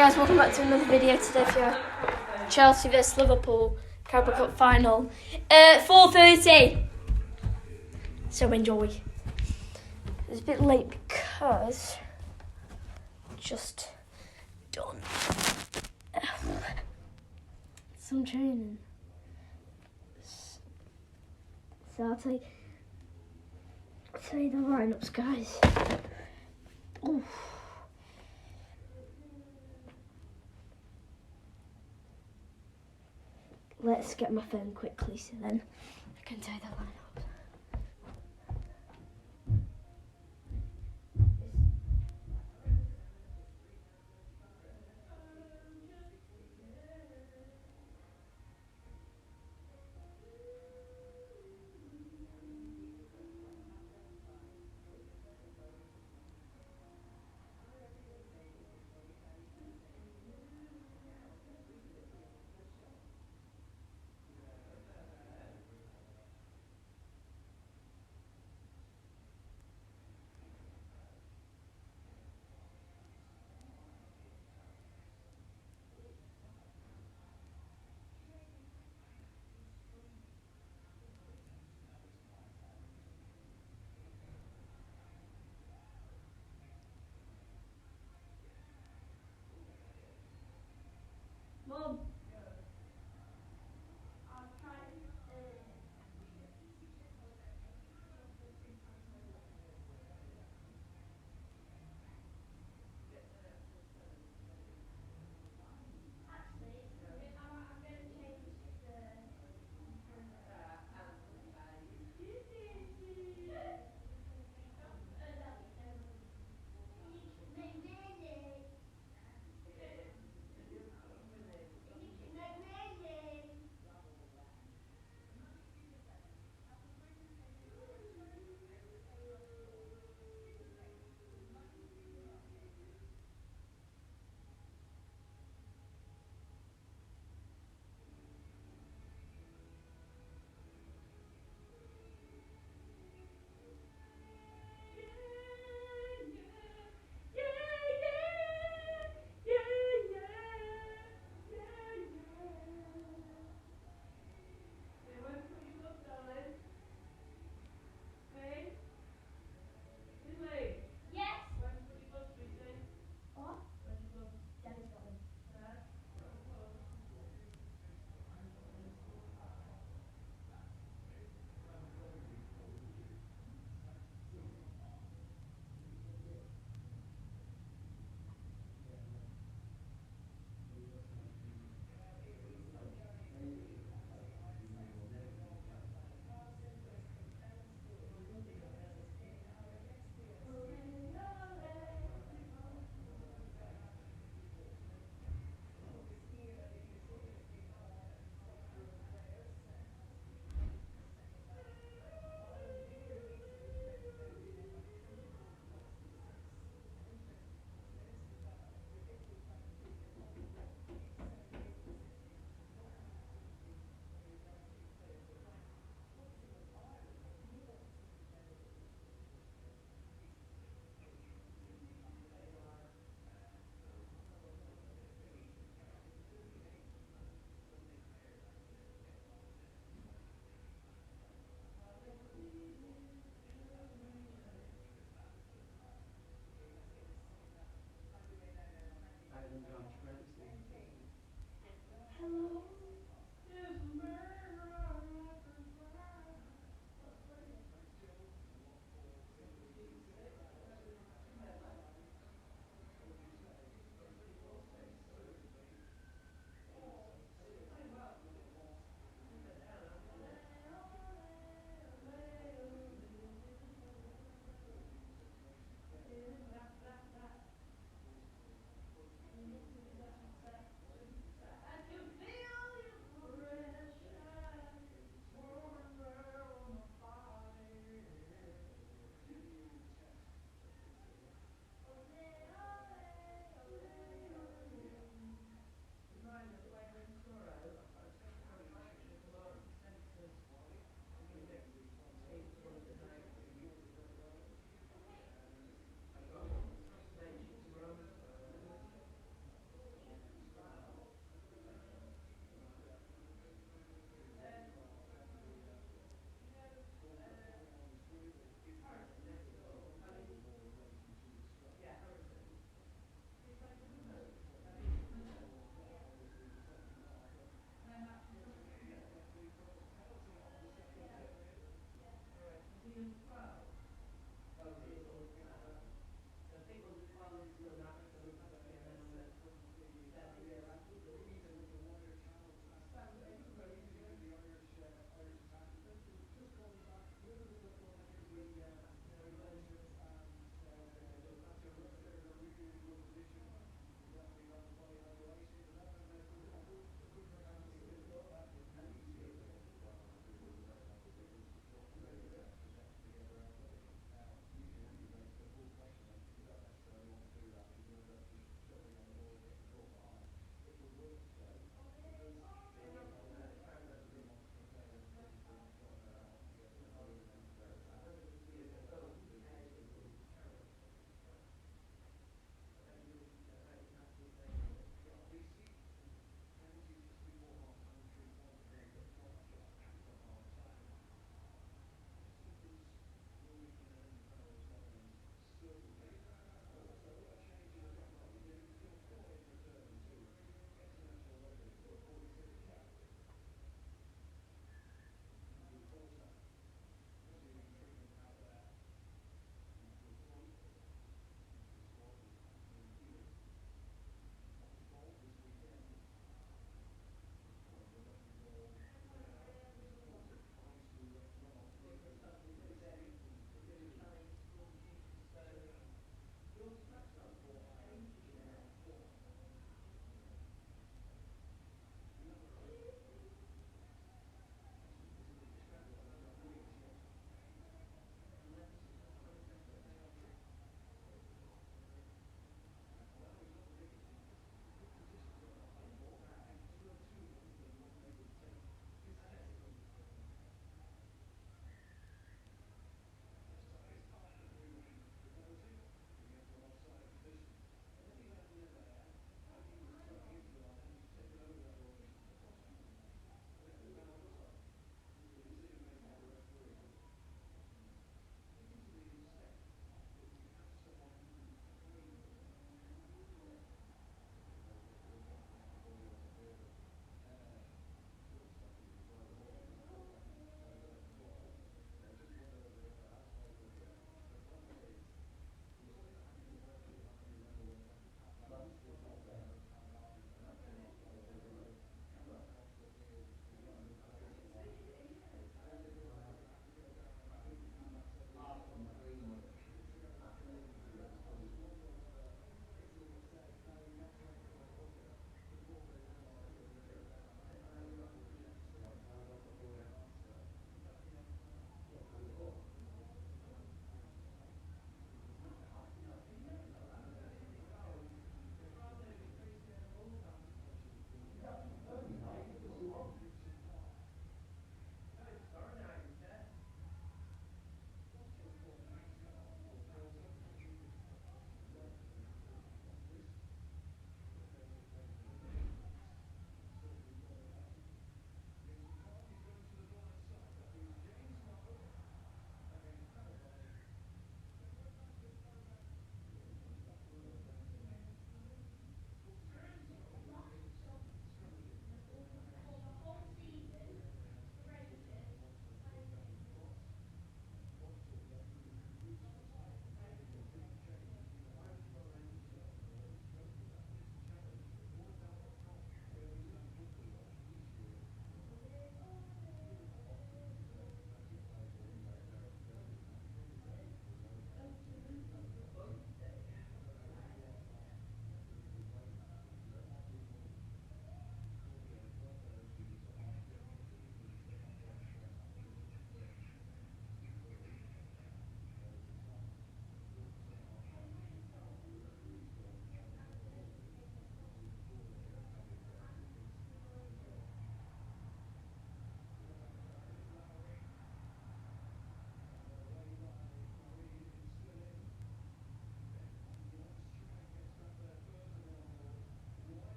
Guys, welcome back to another video today for Chelsea vs Liverpool Carabao Cup final. 4:30. So enjoy. It's a bit late because just done some training. So I'll tell you the lineups, guys. Oof. Let's get my phone quickly so then I can tell you the lineup. Mom.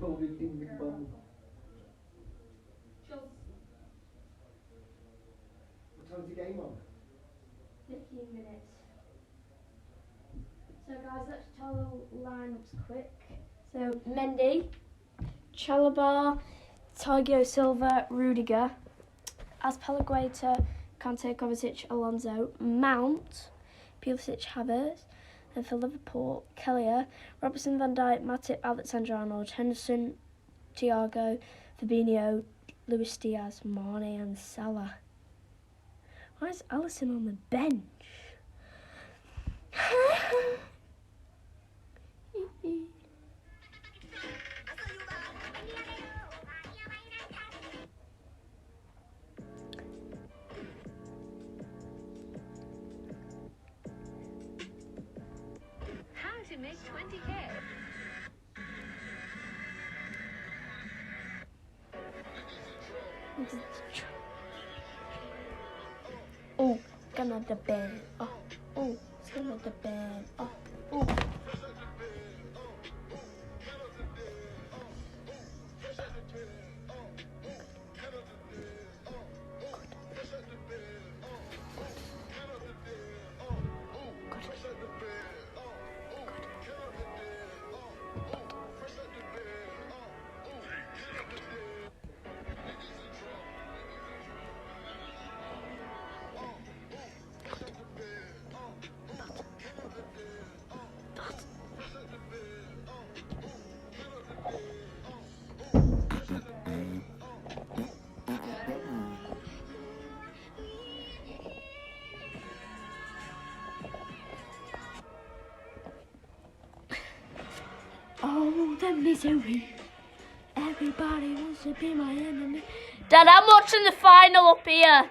What time's the game on? 15 minutes. So guys, let's tell the lineups quick. So Mendy, Chalobah, Thiago Silva, Rudiger, Azpilicueta, Kante, Kovacic, Alonso, Mount, Pulisic, Havertz, and for Liverpool, Kelleher, Robertson, Van Dijk, Matip, Alexander-Arnold, Henderson, Thiago, Fabinho, Luis Diaz, Mane, and Salah. Why is Alisson on the bench? How to make 20K? Oh, gonna the bed. Oh, it's gonna the bed. Oh. Oh, the misery. Everybody wants to be my enemy. Dad, I'm watching the final up here.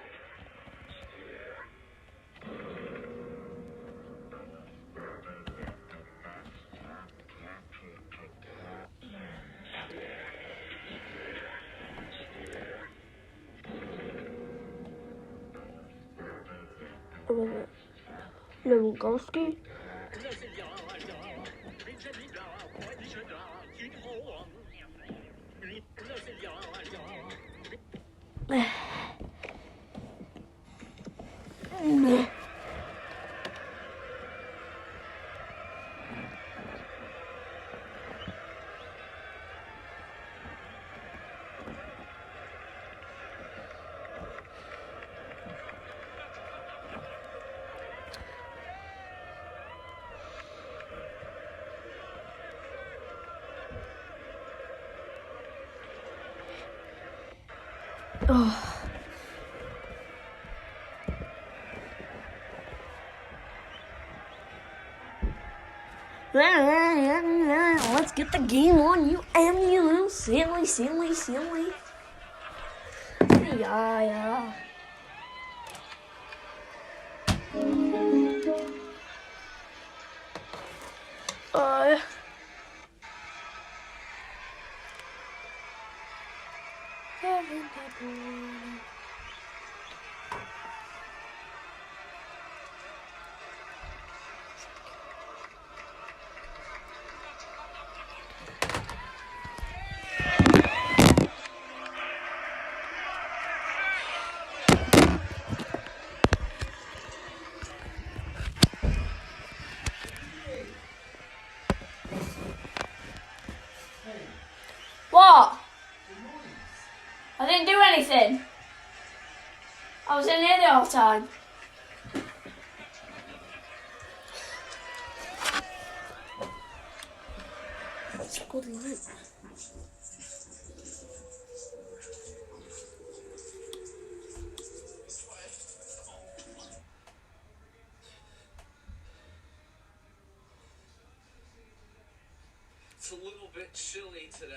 Lewandowski. Oh. Let's get the game on, you little silly. Yeah. What? I didn't do anything. I was in here the whole time. It's a good loop. It's a little bit chilly today.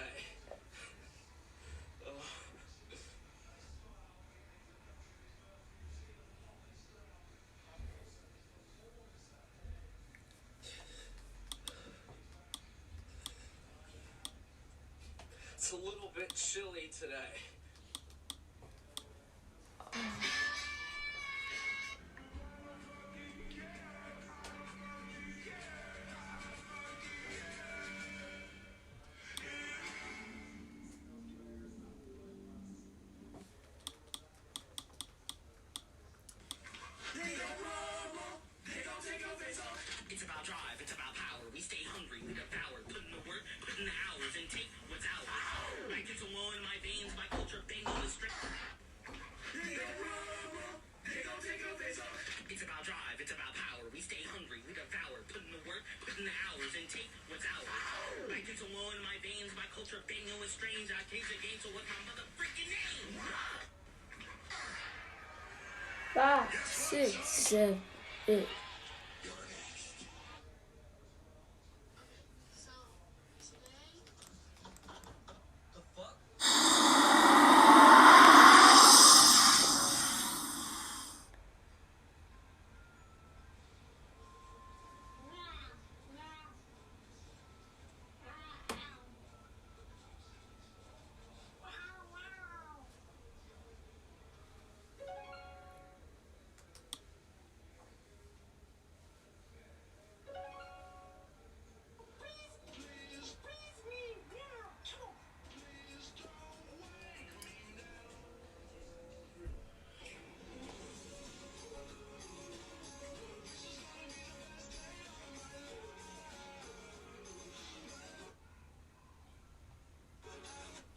It's a little bit chilly today. without. Like it's a law in my veins, my culture of Daniel is strange. I came to game, so what's my motherfucking name? 5, 6, 7, 8.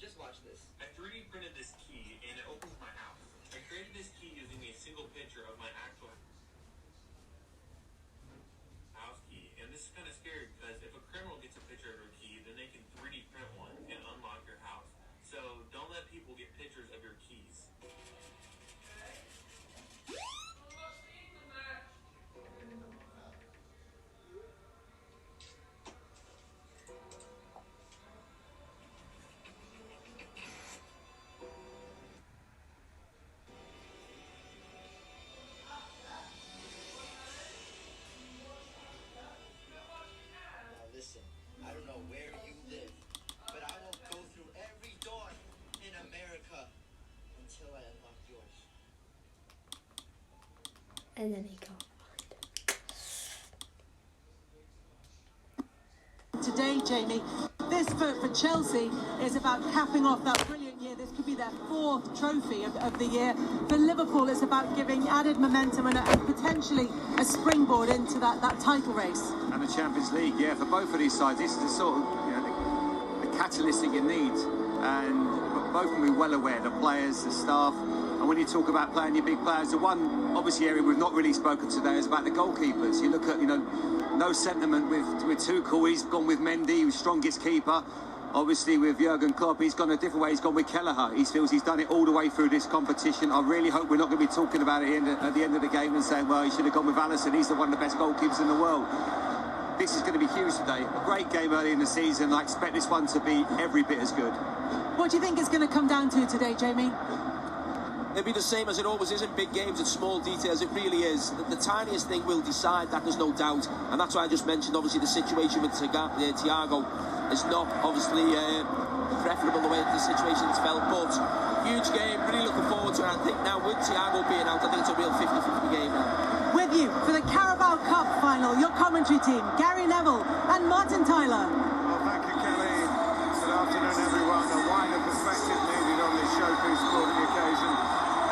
Just watch this. I 3D printed this key and it opens my house. I created this key using a single picture of my actual house key. And this is kind of scary because if a criminal gets a picture of your key, then they can 3D print one and unlock your house. So don't let people get pictures of your keys. Listen, I don't know where you live, but I will go through every door in America until I unlock yours. And then he got behind. Today, Jamie, this for Chelsea is about capping off that brilliant year. This could be their 4th trophy of the year. For Liverpool, it's about giving added momentum and potentially a springboard into that title race. And the Champions League, yeah, for both of these sides, this is the sort of the catalyst that you need. And both will be well aware, the players, the staff. And when you talk about playing your big players, the one obviously area we've not really spoken today is about the goalkeepers. You look at, no sentiment with Tuchel. He's gone with Mendy, who's strongest keeper. Obviously with Jurgen Klopp, he's gone a different way. He's gone with Kelleher. He feels he's done it all the way through this competition. I really hope we're not going to be talking about it at the end of the game and saying, well, he should have gone with Alisson. He's one of the best goalkeepers in the world. This is going to be huge today. A great game early in the season. I expect this one to be every bit as good. What do you think it's going to come down to today, Jamie? It'll be the same as it always is in big games. It's small details. It really is. The tiniest thing will decide that, there's no doubt. And that's why I just mentioned, obviously, the situation with Thiago is not, obviously, preferable the way the situation's felt. But huge game. Really looking forward to it. I think now with Thiago being out, I think it's a real 50-50 game now. With you for the Carabao Cup final, your commentary team, Gary Neville and Martin Tyler. Well, thank you, Kelly. Good afternoon, everyone. A wider perspective needed on this showpiece sporting occasion,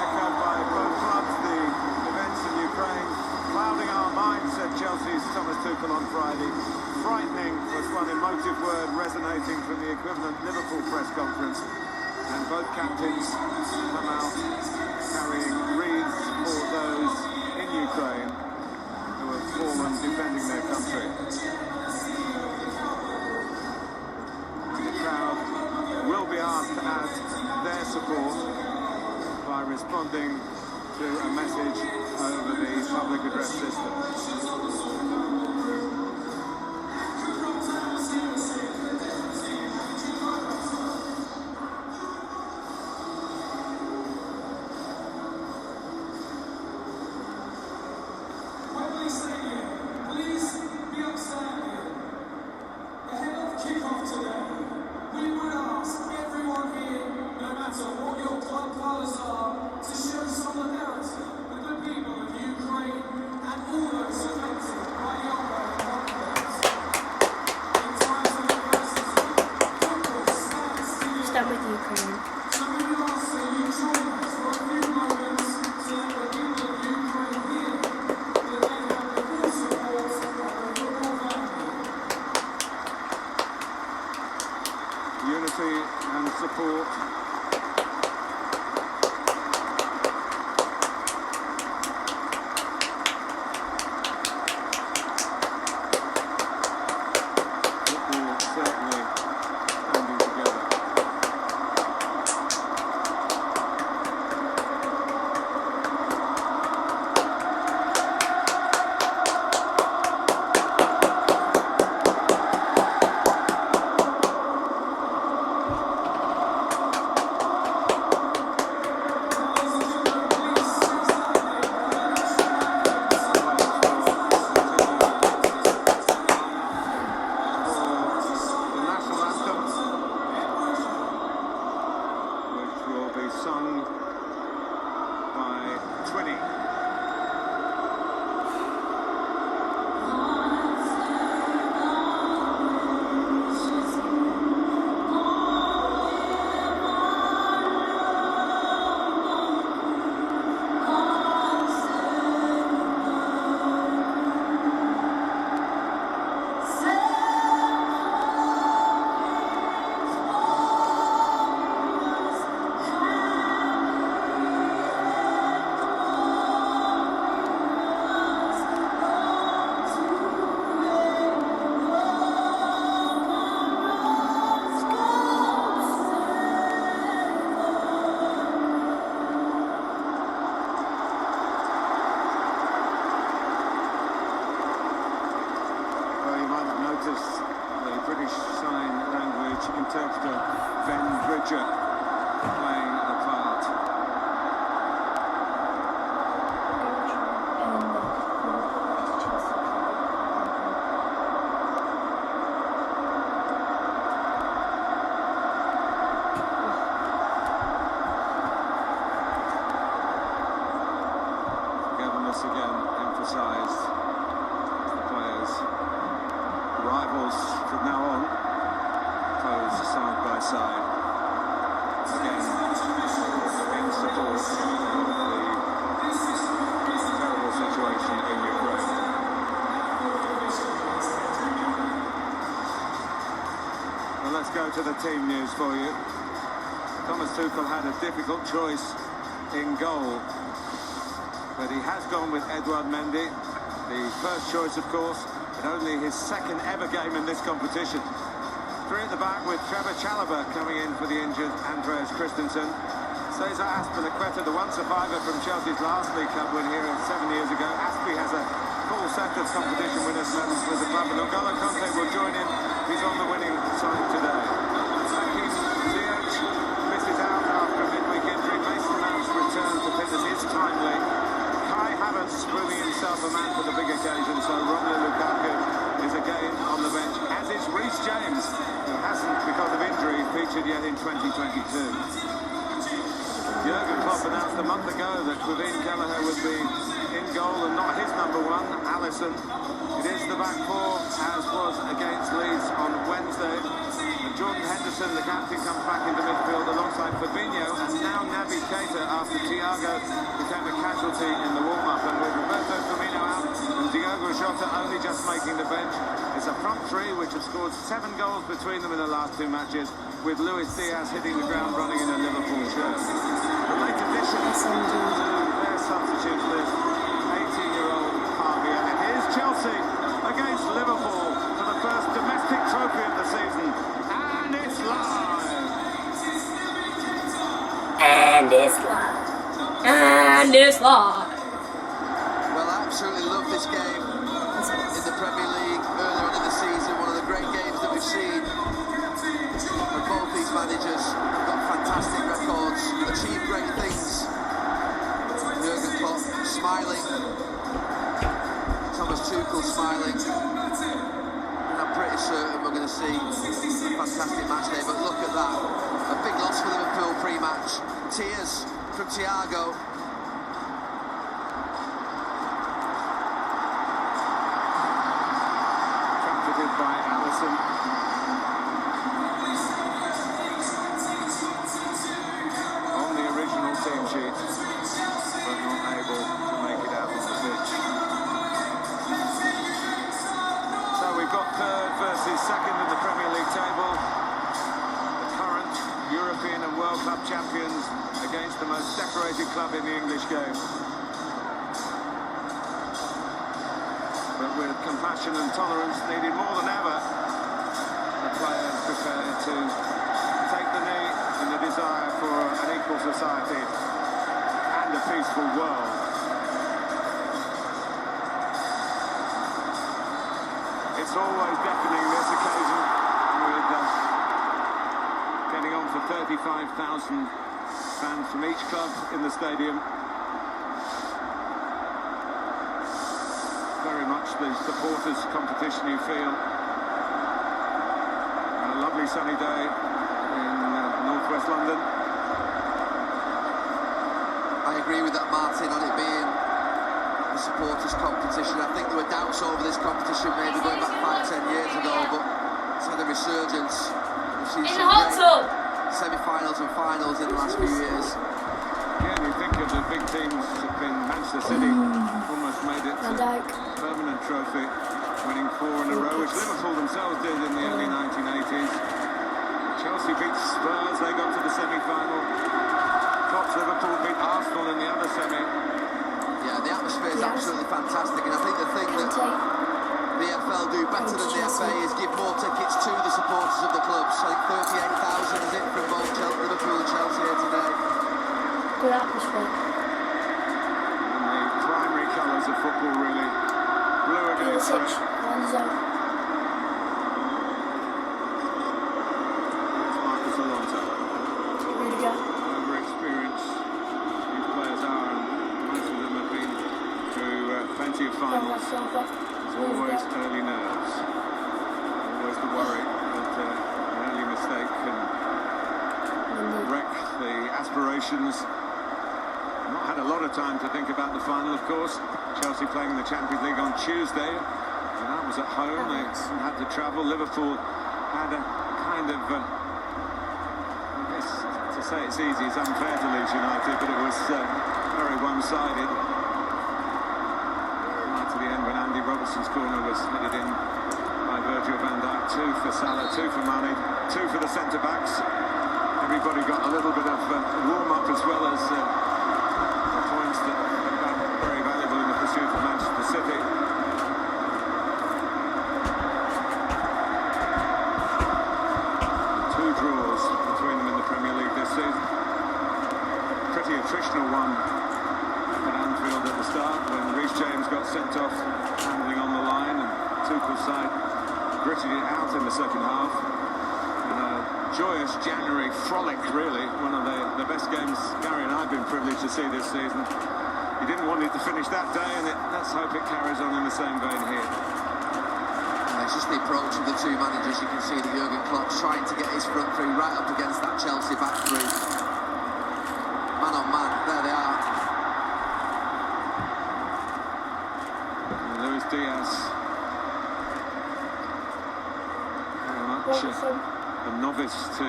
echoed by both clubs. The events in Ukraine clouding our minds, said Chelsea's Thomas Tuchel on Friday. Frightening was one emotive word resonating from the equivalent Liverpool press conference. And both captains come out carrying wreaths for those in Ukraine who have fallen defending their country. The crowd will be asked to add their support by responding to a message over the public address system. Start with Ukraine. Unity and support. certainly standing together. Sung by 20. The British Sign Language interpreter Ben Bridger playing a part. Togetherness again emphasised. The players, rivals from now on, pose side by side. Again, in support of the terrible situation in Ukraine. Well, let's go to the team news for you. Thomas Tuchel had a difficult choice in goal, but he has gone with Edouard Mendy, the first choice, of course, but only his second ever game in this competition. Three at the back with Trevor Chalobah coming in for the injured Andreas Christensen. Cesar Azpilicueta, the one survivor from Chelsea's last League Cup win here 7 years ago. Azpi has a full set of competition winners medals with the club, and N'Golo Kante will join in. He's on the winning side today. Hakim Ziyech misses out after a midweek injury. Mason Mount's return to fitness is timely. Kai Havertz proving himself a man for the big occasion, so Romelu Lukaku is again on the bench, as is Reece James, who hasn't, because of injury, featured yet in 2022. Jurgen Klopp announced a month ago that Kevin Kelleher would be in goal and not his number one, Alisson. It is the back four, as was against Leeds on Wednesday. And Jordan Henderson, the captain, comes back into midfield alongside Fabinho, and now Naby Keita after Thiago became a casualty in the warm-up. And with Roberto Firmino out and Diogo Jota only just making the bench, it's a front three which have scored 7 goals between them in the last 2 matches, with Luis Diaz hitting the ground running in a Liverpool shirt. The late addition to their substitute list, 18-year-old Pavia, and here's Chelsea against Liverpool for the first domestic trophy of the season, and it's live! And it's live. And it's live. Well, I absolutely love this game in the Premier League earlier on in the season. One of the great games that we've seen. And both these managers have got fantastic records, achieved great things. Jurgen Klopp smiling, Thomas Tuchel smiling, and I'm pretty certain we're going to see a fantastic match day. But look at that, a big loss for Liverpool pre-match. Tears from Thiago. Comforted by Alisson. On the original team sheet, but not able to make it out on the pitch. So we've got third versus second in the Premier League table. The current European and World Cup champions against the most decorated club in the English game. But with compassion and tolerance needed more than ever, the to take the knee in the desire for an equal society and a peaceful world. It's always deafening, this occasion, with getting on for 35,000 fans from each club in the stadium. Very much the supporters' competition, you feel. A lovely sunny day in northwest London. I agree with that, Martin, on it being the supporters' competition. I think there were doubts over this competition maybe going back 5-10 years ago, but it's had a resurgence. We've seen In the some hot great tub. semi-finals and finals in the last few years. Yeah, and you think of the big teams have been Manchester City, almost made it a permanent trophy, winning 4 in a row, which Liverpool themselves did in the early 1980s. Chelsea beat Spurs, they got to the semi-final. Tottenham Liverpool beat Arsenal in the other semi. Yeah, the atmosphere is absolutely fantastic, and I think the thing that the EFL do better than the FA is give more tickets to the supporters of the clubs. I think 38,000 is it from both Liverpool and Chelsea here today. Good atmosphere. And the primary colours of football, really. Blue against red. Marcus Alonso. Over-experienced these players are, and most of them have been through plenty of finals. There's always early nerves. Always the worry that an early mistake can wreck the aspirations. Not had a lot of time to think about the final, of course. Chelsea playing in the Champions League on Tuesday, and that was at home. They had to travel. Liverpool had a kind of, I guess to say it's easy, it's unfair to Leeds United, but it was very one-sided. Right to the end when Andy Robertson's corner was headed in by Virgil van Dijk. 2 for Salah, 2 for Mane, 2 for the centre-backs. Everybody got a little bit of warm-up as well as points that are very valuable in the pursuit of Manchester City. Two draws between them in the Premier League this season. Pretty attritional one at Anfield at the start when Reece James got sent off, handling on the line, and Tuchel's side gritted it out in the second half. And a joyous January frolic, really. One of the best games Gary and I have been privileged to see this season. He didn't want it to finish that day, and let's hope it carries on in the same vein here. It's just the approach of the two managers. You can see that Jurgen Klopp's trying to get his front three right up against that Chelsea back three. Man on man, there they are. And Luis Diaz. Very much a novice to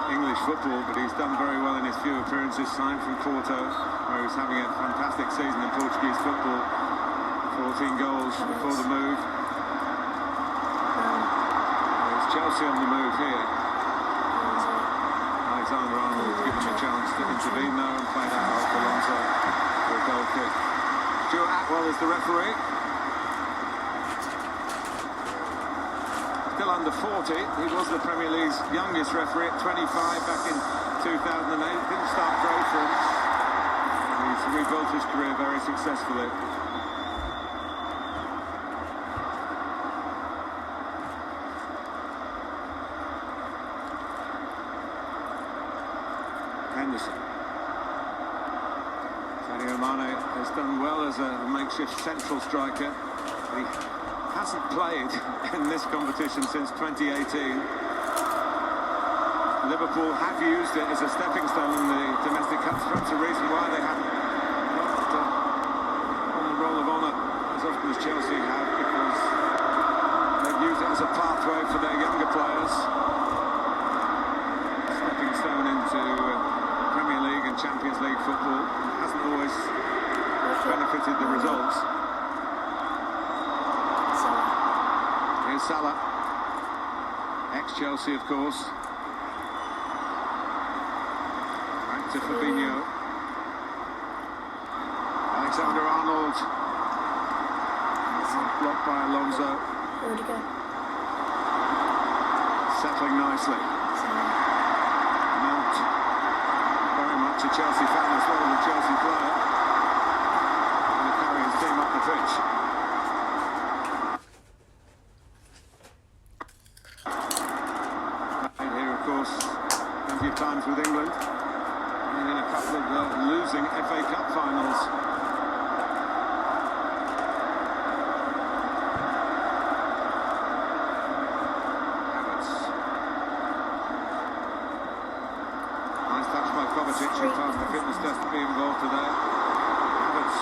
English football, but he's done very well in his few appearances. Signed from Porto, where he's having a fantastic season in Portuguese football. 14 goals before the move. There's Chelsea on the move here. Alexander-Arnold given the chance to intervene though and played out off Alonso for a goal kick. Stuart Atwell is the referee. Still under 40, he was the Premier League's youngest referee at 25 back in 2008. Didn't start great for him. He's rebuilt his career very successfully. Henderson. Sadio Mane has done well as a makeshift central striker. He hasn't played in this competition since 2018. Liverpool have used it as a stepping stone in the domestic cup. Perhaps a reason why they haven't got on the roll of honour as often as Chelsea have, because they've used it as a pathway for their younger players. Stepping stone into Premier League and Champions League football. It hasn't always benefited the results. Here's Salah, ex-Chelsea of course. Back to Fabinho. Alexander-Arnold. Blocked by Alonso. settling nicely. Mount, very much a Chelsea fan as well as a Chelsea player. Going to carry his team up the pitch. And here, of course, plenty of times with England. And in a couple of losing FA Cup finals. He passed the fitness test to be involved today. Havertz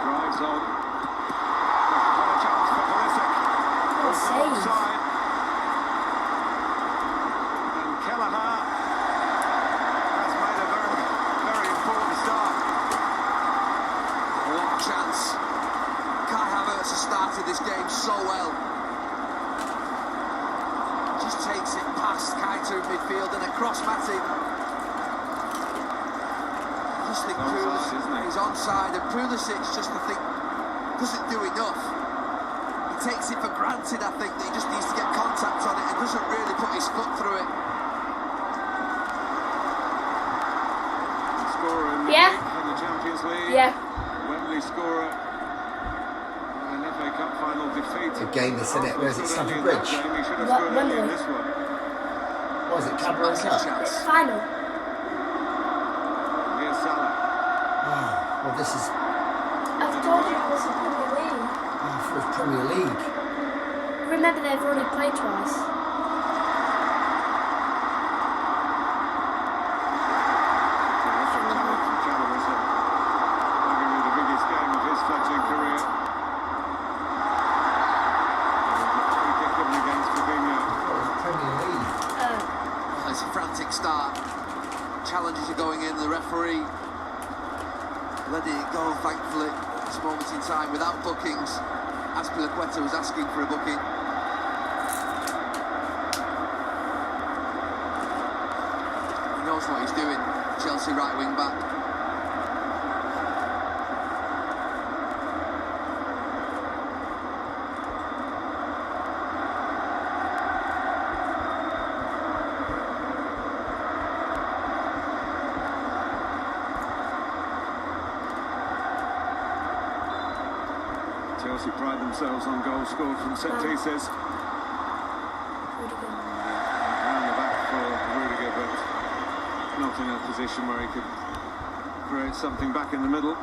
drives on. What a chance for Pulisic. Offside. And Kelleher has made a very, very important start. What a chance. Kai Havertz has started this game so well. Just takes it past Kaito in midfield and across Matip. I think he's onside, and Pulisic just, I think, doesn't do enough. He takes it for granted, I think, that he just needs to get contact on it and doesn't really put his foot through it. Scorer in the Yeah. league, in the Champions League. Yeah. Wembley scorer in an FA Cup final defeat. A game that's in it. Where's it? Stamford Bridge? He should have What, scored early in Wembley? this one. What is it? Cadbury Cup? It's final. Here's Salah. Well, this is I've told you it was the Premier League. for the Premier League. Remember, they've already played twice. Arguably the biggest game of his fledgling career. Free kick given against Fabinho. Premier League. Well, it's a frantic start. Challenges are going in, the referee letting it go, thankfully, at this moment in time, without bookings. Azpilicueta was asking for a booking. He knows what he's doing, Chelsea right wing back. Chelsea pride themselves on goals scored from set pieces. Round the back for Rudiger, but not in a position where he could create something back in the middle.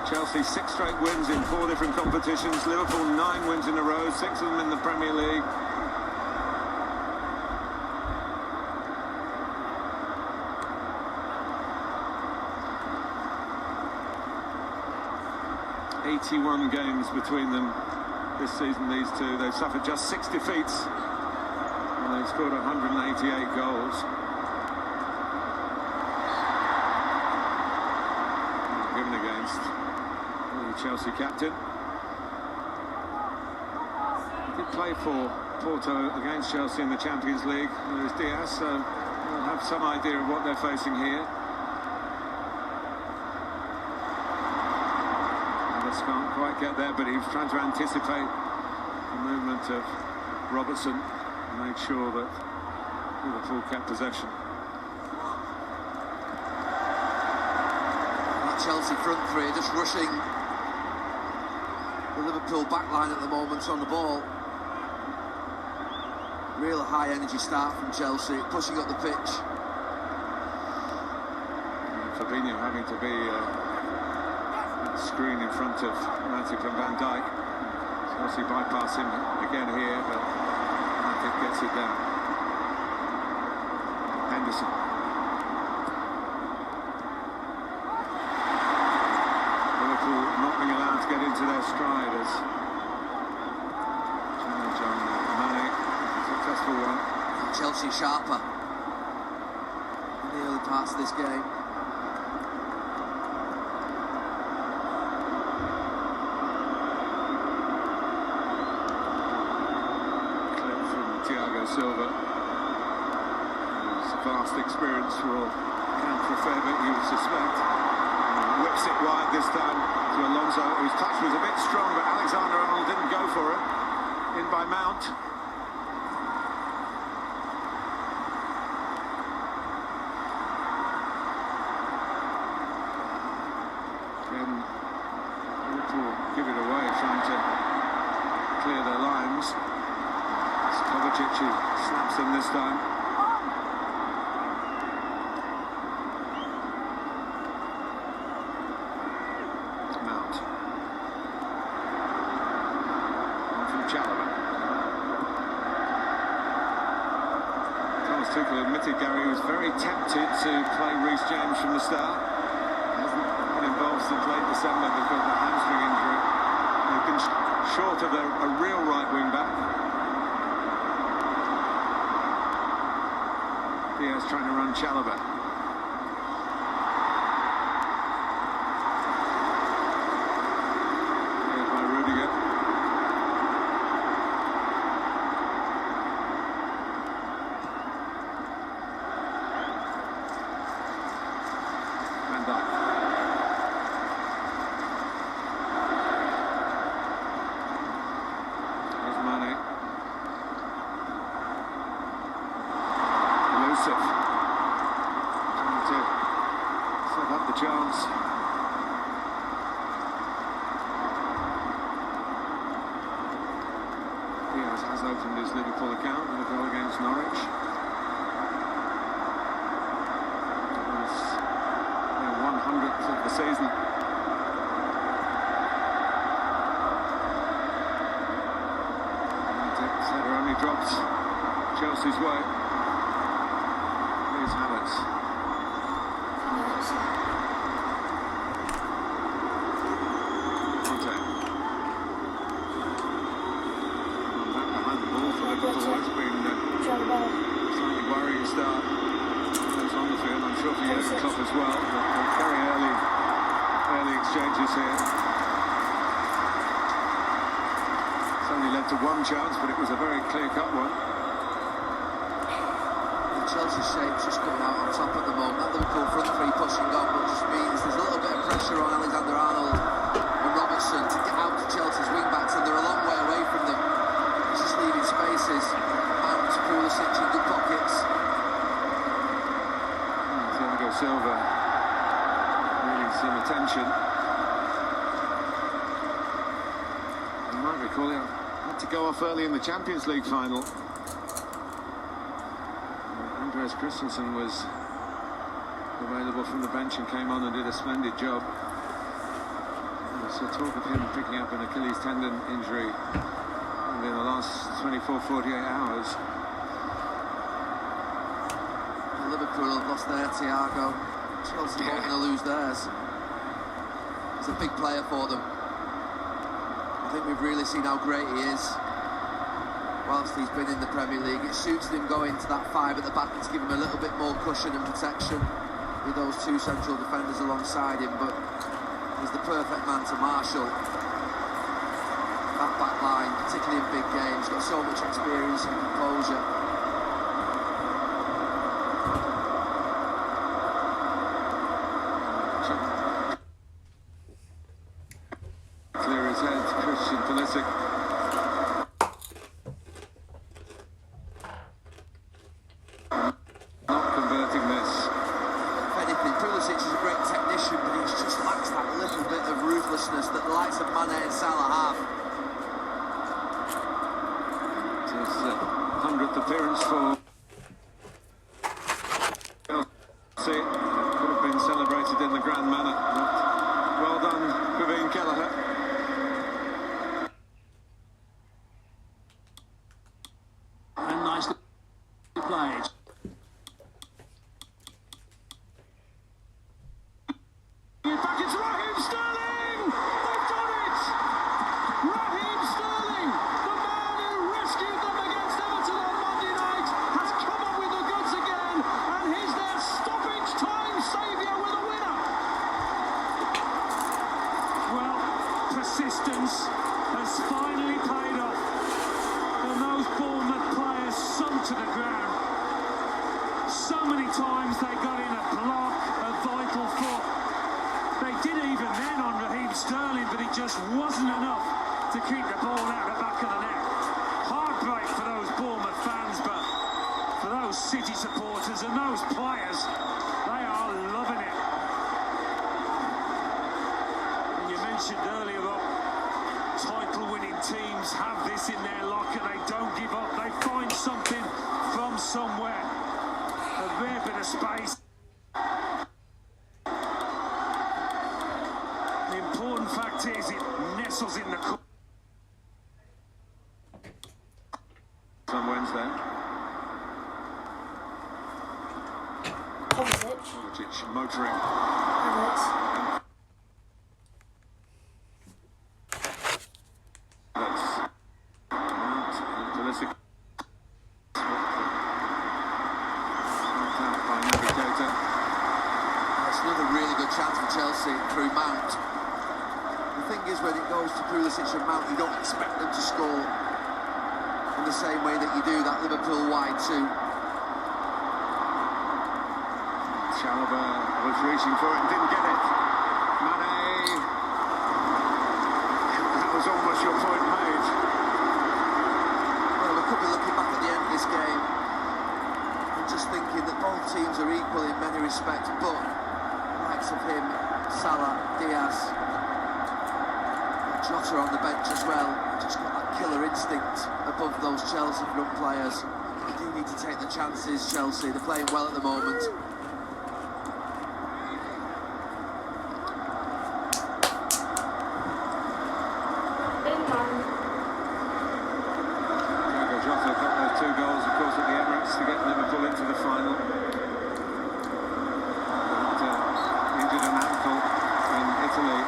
Chelsea 6 straight wins in 4 different competitions. Liverpool 9 wins in a row, 6 of them in the Premier League. "81 games between them this season, these two. They've suffered just 6 defeats and they've scored 188 goals. Given against the Chelsea captain. He did play for Porto against Chelsea in the Champions League. There's Diaz, so we'll have some idea of what they're facing here. Can't quite get there, but he was trying to anticipate the movement of Robertson and made sure that Liverpool kept possession. That Chelsea front three just rushing the Liverpool backline at the moment on the ball. Real high energy start from Chelsea, pushing up the pitch. And Fabinho having to be screen in front of Matip and Van Dijk. Chelsea bypass him again here, but Matip gets it down. Henderson. Liverpool not being allowed to get into their stride as challenge on Mane, a successful one. Chelsea sharper in the early parts of this game. Silva, who's a vast experience will count for a fair bit, you would suspect. Whips it wide this time to Alonso, whose touch was a bit strong, but Alexander-Arnold didn't go for it. In by Mount. Chichi slaps them this time. Mount. On from Chalobah. Thomas Tuchel admitted, Gary, he was very tempted to play Reece James from the start. He hasn't been involved since late December because of a hamstring injury. They've been short of a real right wing back. Diaz trying to run Chalobah. Here's by Rudiger. Van Dijk. Here's Mane. Elusive. Trying to set up the chance. Diaz has opened his Liverpool account with a goal against Norwich. It was their 100th of the season. And Setter only dropped Chelsea's way. Here's Havertz. Conte. Back behind the ball for Liverpool. It's been slightly worrying start. That's on the field, I'm sure for Jurgen Klopp as well. But very early exchanges here. It's only led to one chance, but it was a very clear-cut one. Chelsea's shape's just coming out on top at the moment. That Liverpool front three pushing on, but just means there's a little bit of pressure on Alexander-Arnold and Robertson to get out to Chelsea's wing-backs, and they're a long way away from them. It's just leaving spaces. Mount, Pulisic in good pockets. Thiago Silva needing some attention. You might recall he had to go off early in the Champions League final. Andreas Christensen was available from the bench and came on and did a splendid job. So talk of him picking up an Achilles tendon injury within the last 24-48 hours. Liverpool have lost their Thiago. Chelsea aren't going to lose theirs. He's a big player for them. I think we've really seen how great he is whilst he's been in the Premier League. It suits him going to that five at the back and to give him a little bit more cushion and protection with those two central defenders alongside him, but he's the perfect man to marshal that back line, particularly in big games. Got so much experience and composure. Clear his head, Christian Pulisic. Not converting this. If anything, Pulisic is a great technician, but he just lacks that little bit of ruthlessness that the likes of Mane and Salah have. It is 100th appearance for Chelsea. Could have been celebrated in the grand manner. But well done, Kevin Kelleher. And nicely played. Back into Raheem Sterling! They've done it! Raheem Sterling, the man who rescued them against Everton on Monday night, has come up with the goods again, and he's their stoppage time saviour with a winner. Well, persistence has finally paid off, and those Bournemouth players sunk to the ground. So many times they got in a block, a vital foot. They did even then on Raheem Sterling, but it just wasn't enough to keep the ball out the back of the net. Heartbreak for those Bournemouth fans, but for those City supporters and those players, they are loving it. And you mentioned earlier, Rob, title-winning teams have this in their locker. They don't give up. They find something from somewhere. A rare bit of space. The important fact is it nestles in the corner. On Wednesday. Kovacic. Motoring. Havertz. That's another really good chance for Chelsea through Mount. The thing is, when it goes to Pulisic and Mount, you don't expect them to score in the same way that you do that Liverpool wide too. Chalobah was reaching for it and didn't get it. Mane. That was almost your point made. Well, we could be looking back at the end of this game and just thinking that both teams are equal in many respects, but the likes of him, Salah, Diaz, and Jota on the bench as well, just got that killer instinct above those Chelsea front players. You do need to take the chances, Chelsea. They're playing well at the moment. Jota got those 2 goals, of course, at the Emirates to get Liverpool into the final. But, injured an ankle in Italy.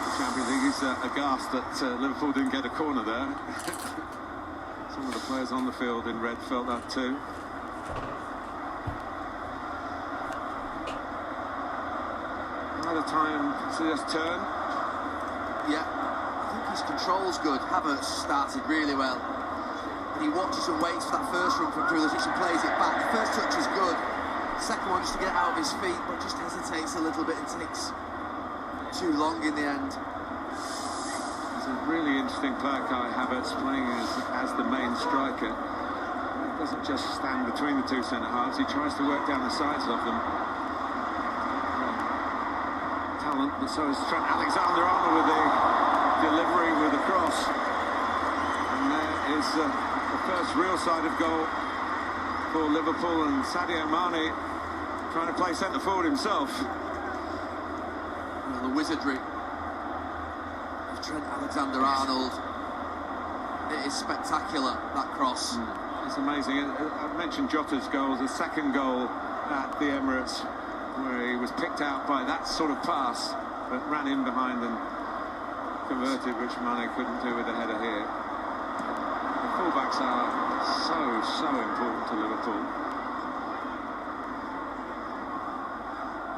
The Champions League is aghast that Liverpool didn't get a corner there. Some of the players on the field in red felt that too. Another time to just turn. Yeah, I think his control's good. Havertz started really well. And he watches and waits for that first run from Pulisic and plays it back. The first touch is good. Second one just to get out of his feet, but just hesitates a little bit and takes too long in the end. He's a really interesting player, Kai Havertz, playing as the main striker. He doesn't just stand between the 2 centre-halves, he tries to work down the sides of them. Talent, but so is Trent Alexander-Arnold with the delivery with the cross. And there is the first real side of goal for Liverpool, and Sadio Mane trying to play centre forward himself. Well, the wizardry of Trent Alexander-Arnold. It is spectacular, that cross. It's amazing. I mentioned Jota's goal, the second goal at the Emirates, where he was picked out by that sort of pass, but ran in behind and converted, which Mane couldn't do with the header here. The fullbacks are so important to Liverpool.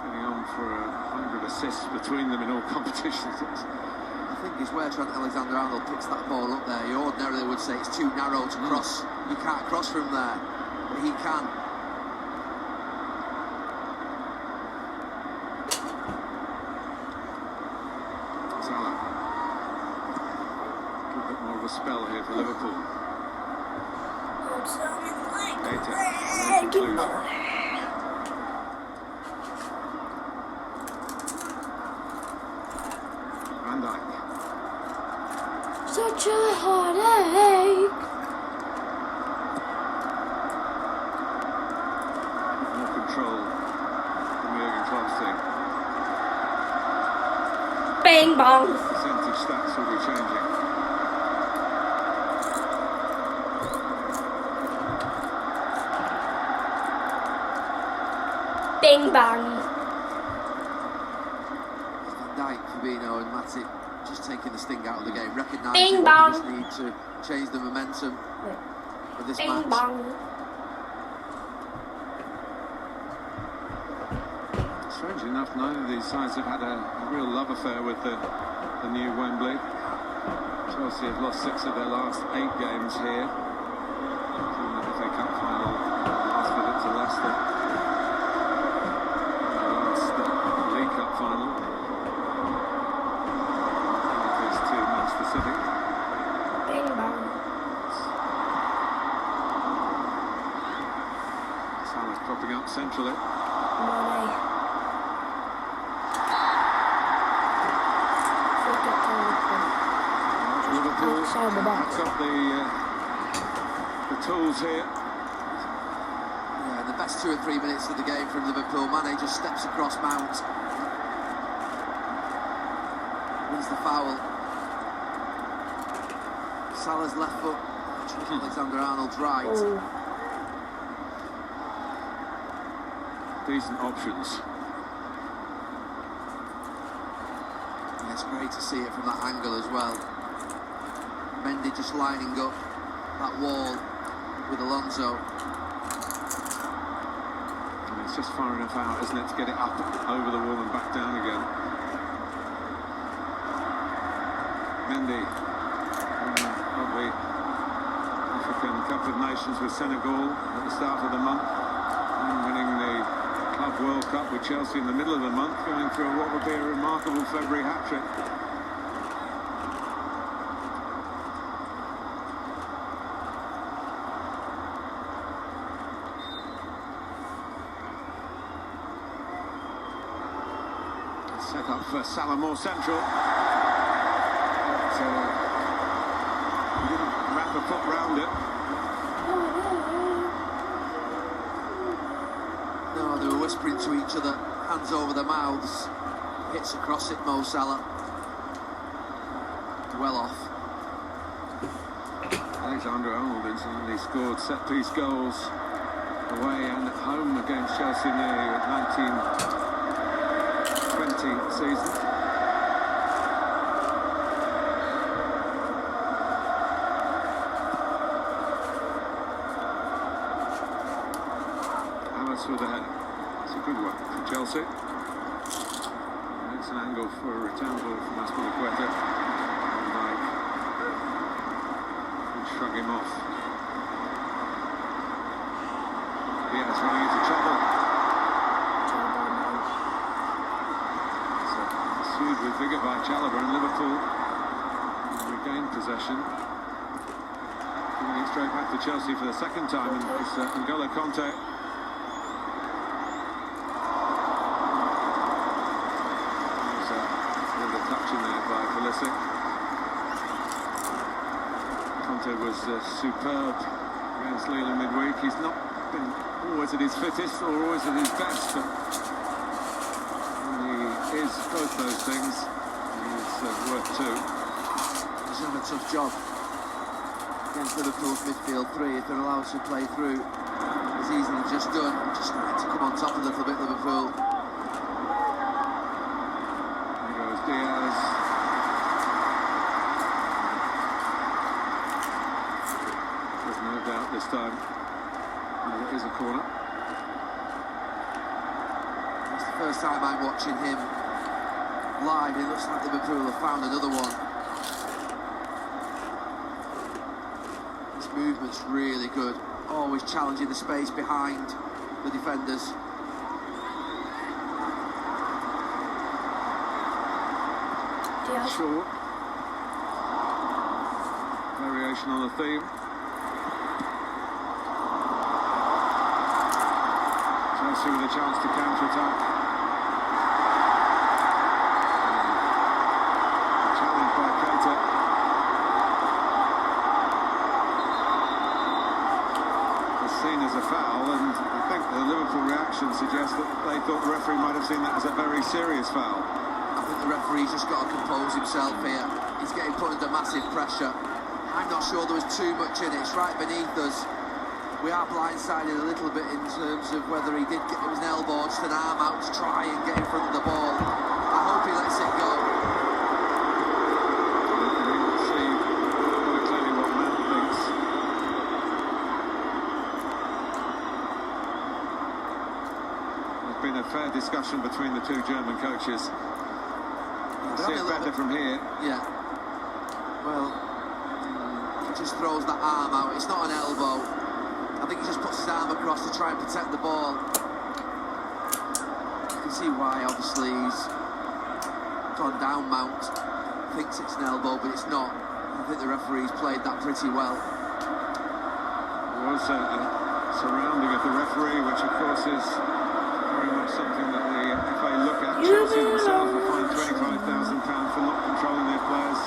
Getting on for 100 assists between them in all competitions. I think it's where Trent Alexander-Arnold picks that ball up there. You ordinarily would say it's too narrow to cross. You can't cross from there, but he can. Salah. A bit more of a spell here for Liverpool. Van Dijk. Such a heartache. More control from Jurgen Klopp's team. Bing bong. Percentage stats will be changing. Bing bang. Van Dijk, Fabinho and Matip just taking the sting out of the game, recognising Bing that bong. we just need to change the momentum of this Bing match. bong. Strangely enough, neither of these sides have had a real love affair with the new Wembley. Chelsea have lost 6 of their last 8 games here. Including the FA Cup final, lost of it to Leicester. The last League Cup final. This to Manchester City. Bing bong. Salah's propping up centrally. Money. Liverpool outside the box. backs up the tools here. Yeah, the best 2 or 3 minutes of the game from Liverpool. Mane just steps across Mount. Wins the foul. Salah's left foot. Alexander-Arnold's right. Oh. Decent options. Yeah, it's great to see it from that angle as well. Mendy just lining up that wall with Alonso. And it's just far enough out, isn't it, to get it up over the wall and back down again. Mendy of the African Cup of Nations with Senegal at the start of the month, and winning the Club World Cup with Chelsea in the middle of the month, going through what would be a remarkable February hat-trick. Set up for Salah more central. But, he didn't wrap a foot round it. No, they were whispering to each other, hands over their mouths. Hits across it, Mo Salah. Well off. Alexander-Arnold incidentally scored set-piece goals away and at home against Chelsea in the 1920 season. With a header. It's a good one for Chelsea. It's an angle for a return ball from Aspilicueta. Mike would shrug him off. Yeah, it's running into trouble. So pursued with vigour by Chalobah, and Liverpool regained possession. Giving it straight back to Chelsea for the second time, and it's N'Golo Kanté. Conte was superb against Lille midweek. He's not been always at his fittest or always at his best, but when he is both those things, he's worth two. He's done a tough job against Liverpool's midfield three. If they're allowed to play through as easily just done, just trying to come on top a little bit, Liverpool. There goes Diaz. This time, it is a corner. It's the first time I'm watching him live. It looks like Liverpool have found another one. His movement's really good. Always challenging the space behind the defenders. Short. Variation on the theme. Chelsea with a chance to counter-attack. Challenged by Keita. It's seen as a foul, and I think the Liverpool reaction suggests that they thought the referee might have seen that as a very serious foul. I think the referee's just got to compose himself here. He's getting put under massive pressure. I'm not sure there was too much in it. It's right beneath us. We are blindsided a little bit in terms of whether he did get, it was an elbow, just an arm out to try and get in front of the ball. I hope he lets it go. You can see quite clearly what Matt thinks. There's been a fair discussion between the two German coaches. You see it better from here. Yeah. Well, he just throws that arm out. It's not an elbow. I think he just puts his arm across to try and protect the ball. You can see why, obviously, he's gone down Mount. Thinks it's an elbow, but it's not. I think the referee's played that pretty well. There was a surrounding of the referee, which, of course, is very much something that the FA look at. Chelsea themselves were fined £25,000 for not controlling their players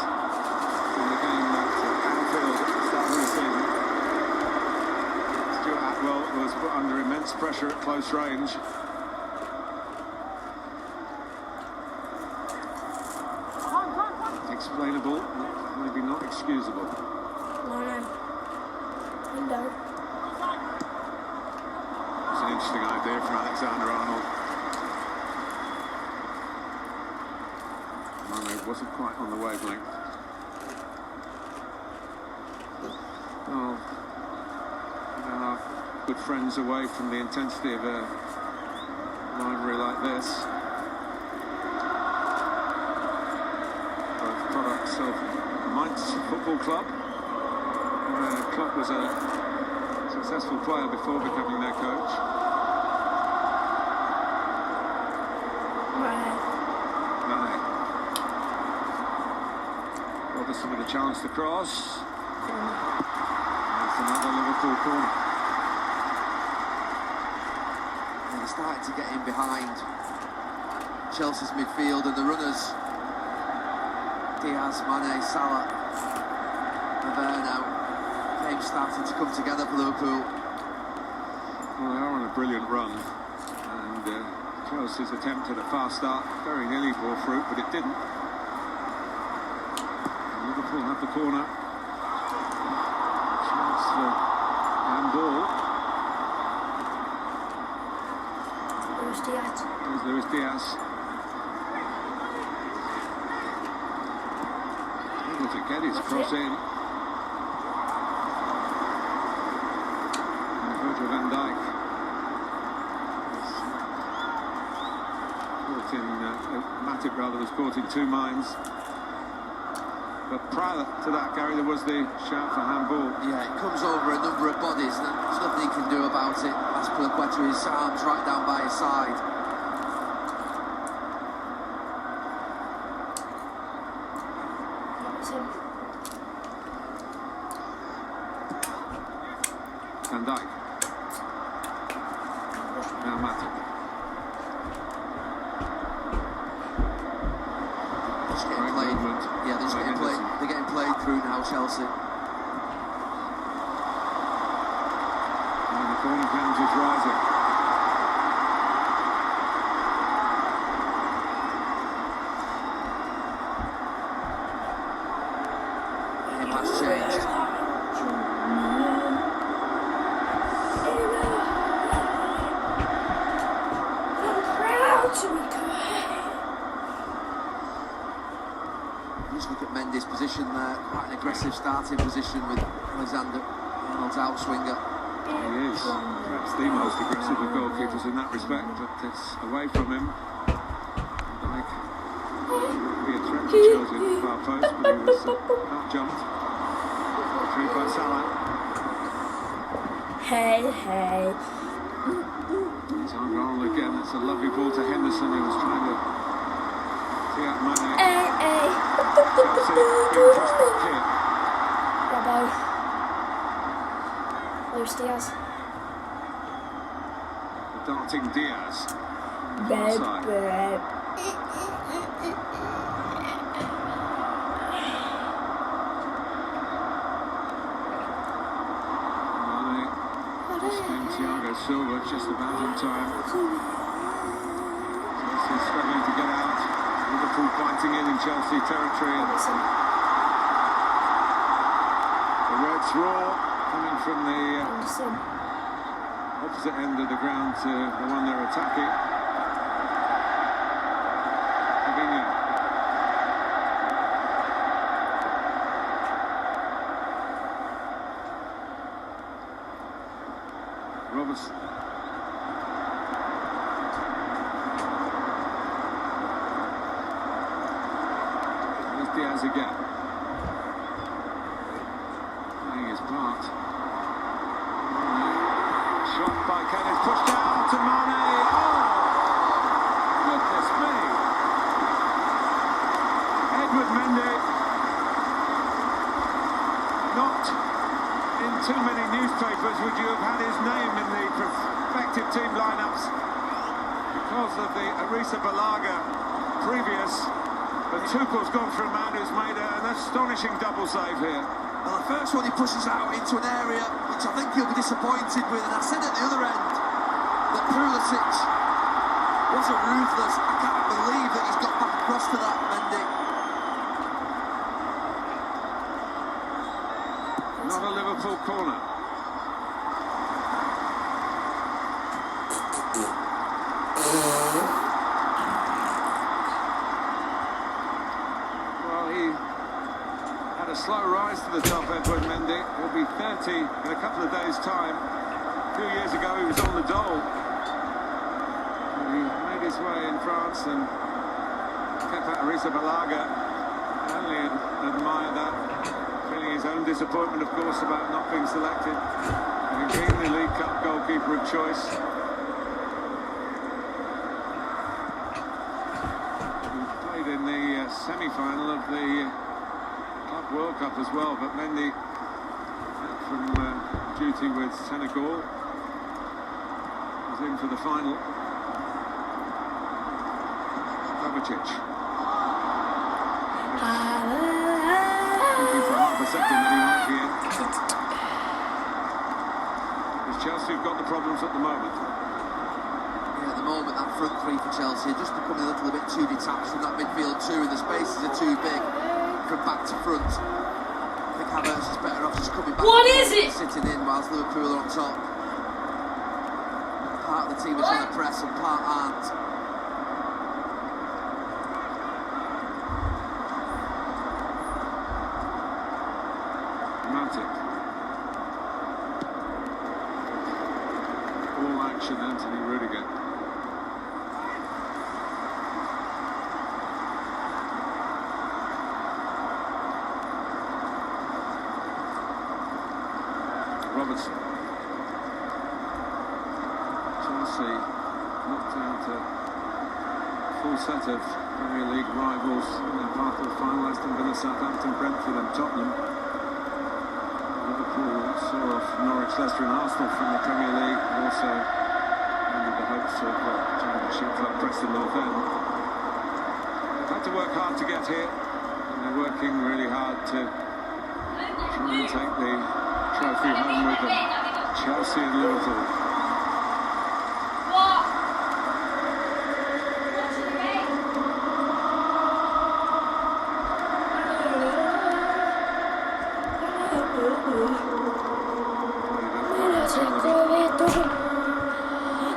in the game at Anfield at the start of the season. under immense pressure at close range. Explainable, maybe not excusable. No. Window. It's an interesting idea for Alexander-Arnold. Mane wasn't quite on the wavelength. Oh, our good friends away from the intensity of a rivalry like this. Both products of Mainz Football Club. Klopp was a successful player before becoming their coach. Mane. Robertson with a chance to cross. That's another Liverpool corner. And they're starting to get in behind Chelsea's midfield and the runners. Diaz, Mane, Salah, now. Game's starting to come together for Liverpool. Well, they are on a brilliant run, and Chelsea's attempt at a fast start very nearly bore fruit, but it didn't. And Liverpool have the corner. Chance for handball. There's Luis Diaz. Able to get his cross in. Van Dijk Matip was caught in two minds. But prior to that, Gary, there was the shout for handball. Yeah, it comes over a number of bodies and there's nothing he can do about it. Azpilicueta, his arms right down by his side. Van Dijk. Now Matip. Just getting played. Yeah, they're just getting played. They're getting played through now, Chelsea. And the corner count is rising. Game has changed. Just look at Mendy's position there, quite an aggressive starting position with Alexander-Arnold's outswinger. He is perhaps the most aggressive of goalkeepers in that respect, but it's away from him. Like, be a threat to Chelsea at the far post, but he was out-jumped. Through by Salah. Hey. It's Arnold again. It's a lovely ball to Henderson, who was trying to tee up Mane. Chelsea being pressed back here. Robbo. Luis Diaz. The darting Diaz. Thiago Silva just about in time. Chelsea struggling to get out. Liverpool fighting in Chelsea territory. The Reds roar coming from the opposite end of the ground to the one they're attacking. Robertson. There's Diaz again. Playing his part. Shot by Kane, pushed out to Mane. Oh! Goodness me! Edward Mendy. Not in too many newspapers would you have had his name in the prospective team lineups because of the Arisa Balaga previous, but Tuchel's gone for a man who's made an astonishing double save here. Well, the first one he pushes out into an area which I think he'll be disappointed with. And I said at the other end that Pulisic wasn't ruthless. I can't believe that he's got back across to that, Mendy. Not a Liverpool corner. Well, he had a slow rise to the top, Edward Mendy. He'll be 30 in a couple of days' time. A few years ago, he was on the dole. He made his way in France and kept out Arrizabalaga. I only admire that. Feeling his own disappointment, of course, about not being selected. Having been the League Cup goalkeeper of choice. In the semi-final of the Club World Cup as well, but Mendy back from duty with Senegal is in for the final. Kovacic. Looking for half a second that he might be in. Because Chelsea have got the problems at the moment. At the moment, that front three for Chelsea are just becoming a little bit too detached from that midfield too, and the spaces are too big from back to front. I think Havertz is better off just coming back. What is it? Sitting in whilst Liverpool are on top. Part of the team are trying to press and part aren't. Mounted. All action, Anthony Rudiger. Robertson. Chelsea knocked out a full set of Premier League rivals in their path to the final. Aston Villa, Southampton, Brentford and Tottenham. Liverpool saw off Norwich, Leicester and Arsenal from the Premier League. Also ended the hopes of championships like Preston North End. They've had to work hard to get here, and they're working really hard to try and take the trophy home with them. Chelsea and Liverpool.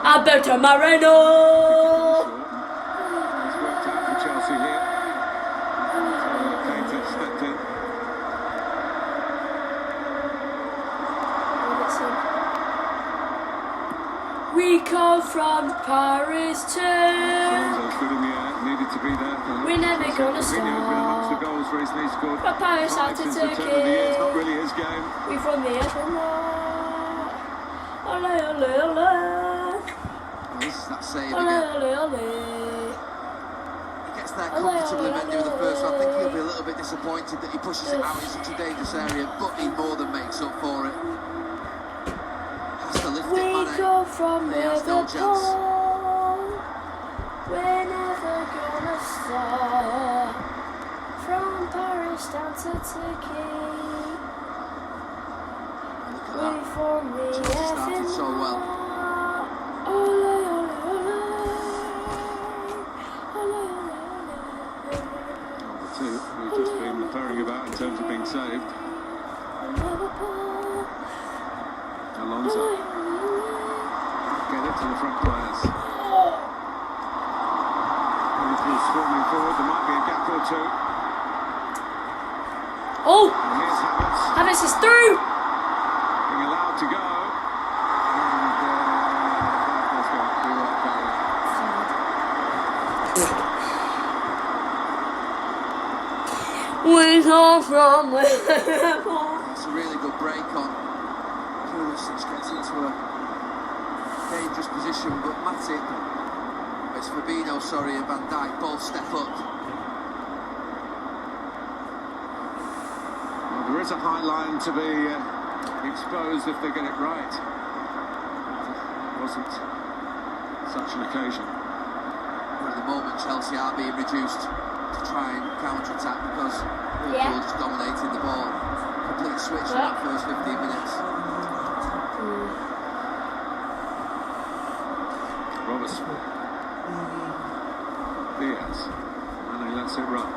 Alberto Moreno. It's worked out for Chelsea here. Keita stepped in. We come from Paris too. Alonso's good in the air, needed to be there. We're never gonna Fabinho's been amongst the stop. goals recently. He scored From Paris out to since the turn of the year. It's not Turkey. really his game. We from the ole, ole, ole. This is that save Ole, again. ole, ole. He gets there comfortably, Mendy, with the first. I think he'll be a little bit disappointed that he pushes it out in such a dangerous area, but he more than makes up for it. Has to lift it, We Mane. go from He has no chance. Liverpool. We're never gonna stop. From Paris down to Turkey. Look at We that. form the Chelsea started so well. Ole, ole, ole. Ole, ole, ole. The two we've just been referring about in terms of being saved. Liverpool. Alonso. Get it to the front players. Liverpool swarming forward. There might be a gap or two. Oh, And here's Havertz Havertz is through. being allowed to go. And let's go. You're right, Barry. We come from Liverpool. It's a really good break on. Pulisic gets into a dangerous position, but Matip, it's Fabinho, sorry, and Van Dijk both step up. Well, there is a high line to be exposed if they get it right. It wasn't such an occasion. But at the moment, Chelsea are being reduced to try and counter-attack because Liverpool just dominating the ball. Complete switch in that first 15 minutes. chance. And he lets it run.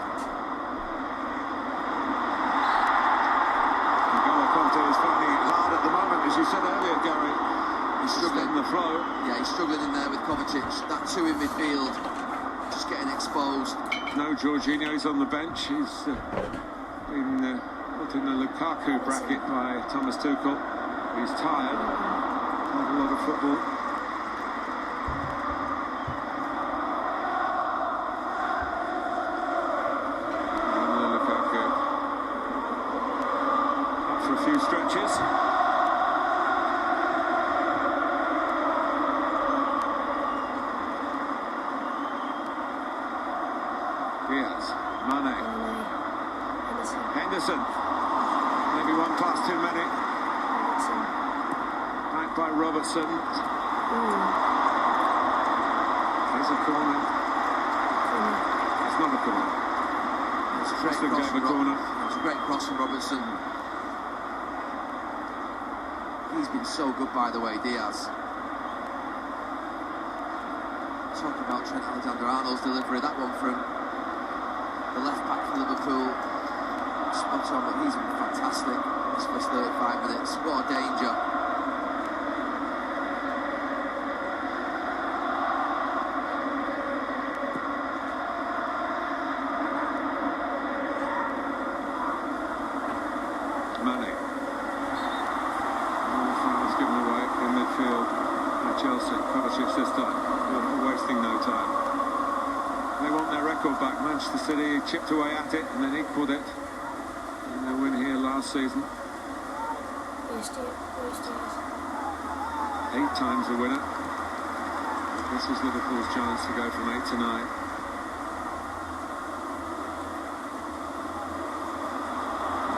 Conte is finding it hard at the moment, as you said earlier, Gary. He's struggling in the flow. Yeah, he's struggling in there with Kovacic. That two in midfield, just getting exposed. No, Jorginho's on the bench. He's been put in the Lukaku bracket by Thomas Tuchel. He's tired. Not a lot of football. Lukaku up for a few stretches. Diaz, Mane, Henderson, maybe one pass too many. Back by Robertson. There's a corner. It's not a corner. It's a great cross from corner. It's a great cross from Robertson. He's been so good, by the way, Diaz. Talking about Trent Alexander-Arnold's delivery, that one from the left back for Liverpool. Spot on, but he's been fantastic this first 35 minutes. What a danger. Mane. All the fouls given away in midfield by Chelsea. Kovacic this time. Wasting no time. They want their record back. Manchester City chipped away at it and then equalled it in their win here last season. 8 times the winner. This is Liverpool's chance to go from 8 to 9.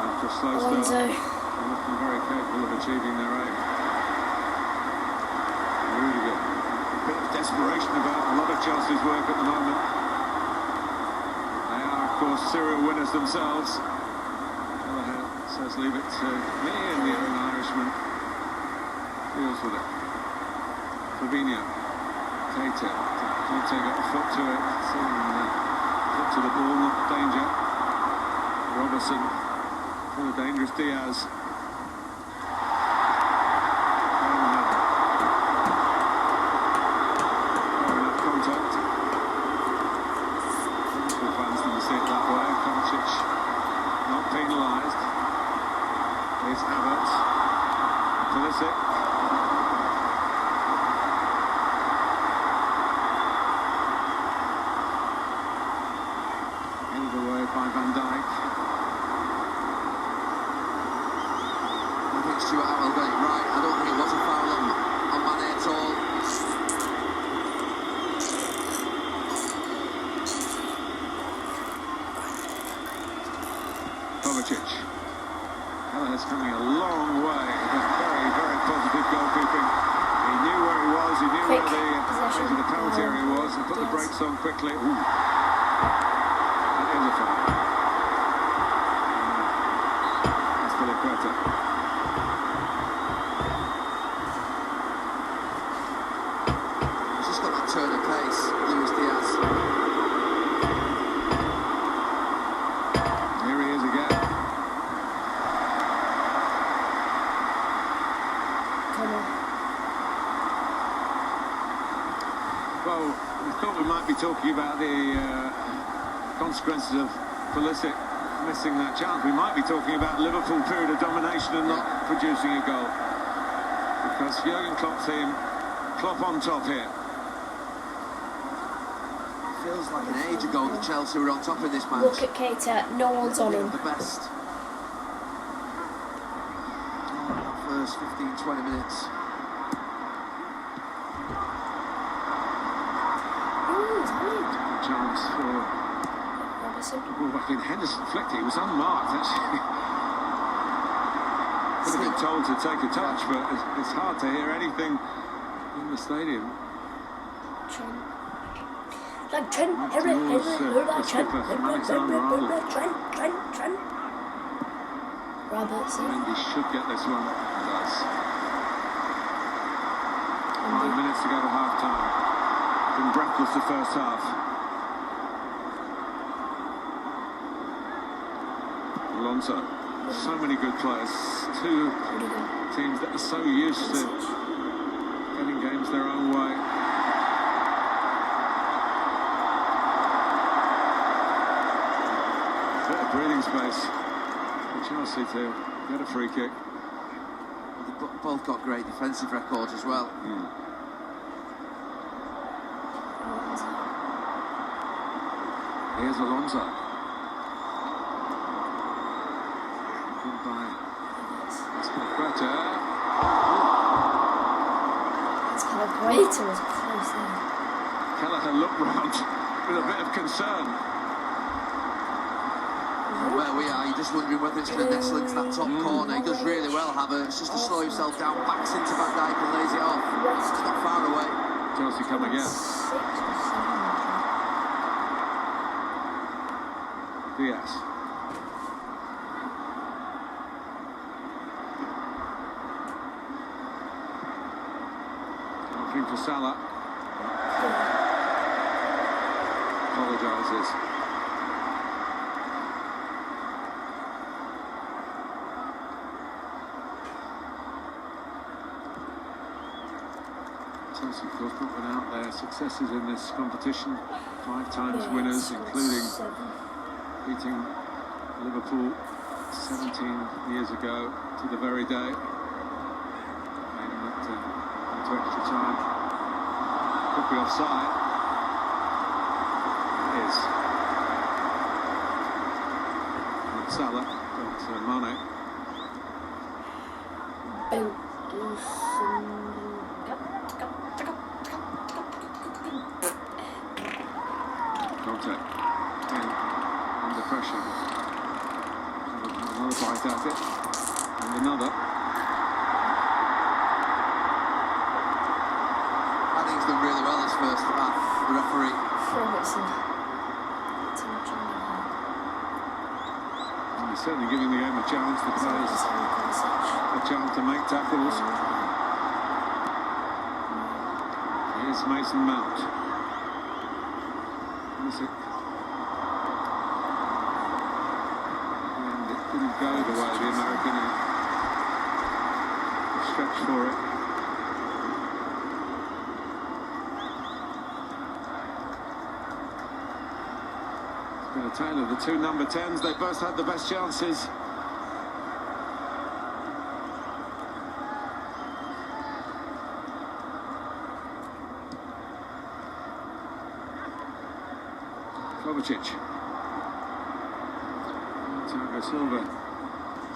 After a slow start, they're looking very capable of achieving their aim. Rudiger. A bit of desperation about a lot of Chelsea's work at the moment. They are, of course, serial winners themselves. Callahan says leave it to me, and the young Irishman deals with it. Fabinho. Keita. Conte got a foot to it. Foot to the ball, not danger. Robertson. For the dangerous Diaz. Not penalised. Here's Havertz. Pulisic. Held away by Van Dijk. I think Stuart Howell got it right. I don't think it was a foul on Mane at all. Kovacic. Kelleher's coming a long way. Very, very positive goalkeeping. He knew where he was. He knew where the penalty area was. He put the brakes on quickly. Ooh. That is a foul. That's for the quarter. He's just got that turn of pace, Luis Diaz. Here he is again. Well, we thought we might be talking about the consequences of Pulisic missing that chance. We might be talking about Liverpool period of domination and not producing a goal. Because Jurgen Klopp's team, Klopp on top here. Feels like an age ago that Chelsea were on top in this match. Look at Keita, no one's on him. The best. First 15-20 minutes. Chance for Robertson. the ball back in. Henderson flicked it. He was unmarked, actually. Could have been told to take a touch, but it's hard to hear anything in the stadium. Trent. Like Trent. Robertson. Mendy should get this one. He does. 5 minutes to go to half-time. Been breathless the first half. Alonso. So many good players. Two teams that are so used to getting games their own way. Bit of breathing space for Chelsea to get a free kick. They've both got great defensive records as well. Here's Alonso. Goodbye. It's better. It's kind of great. It was close there. Kelleher looked round with a bit of concern. From where we are, you're just wondering whether it's going to nestle into that top corner. He does really well, Havertz, just to slow himself down, backs into Van Dijk and lays it off. It's not far away. Chelsea come again. 6 or 7. Diaz. Looking for Salah. Apologises. Chelsea, of course, not without their successes in this competition. 5 times winners, including beating Liverpool 17 years ago to the very day. Made it into extra time. Could be offside. It is. Not Salah, but Mane. Contact. Under pressure. Another bite at it. And another. I think he's done really well this first half, the referee. He's certainly giving the game a chance. The players a chance to make tackles. Here's Mason Mount. And it didn't go the way the American stretched for it. It's been a tale of the two number 10s. They both had the best chances. Kovacic. Thiago Silva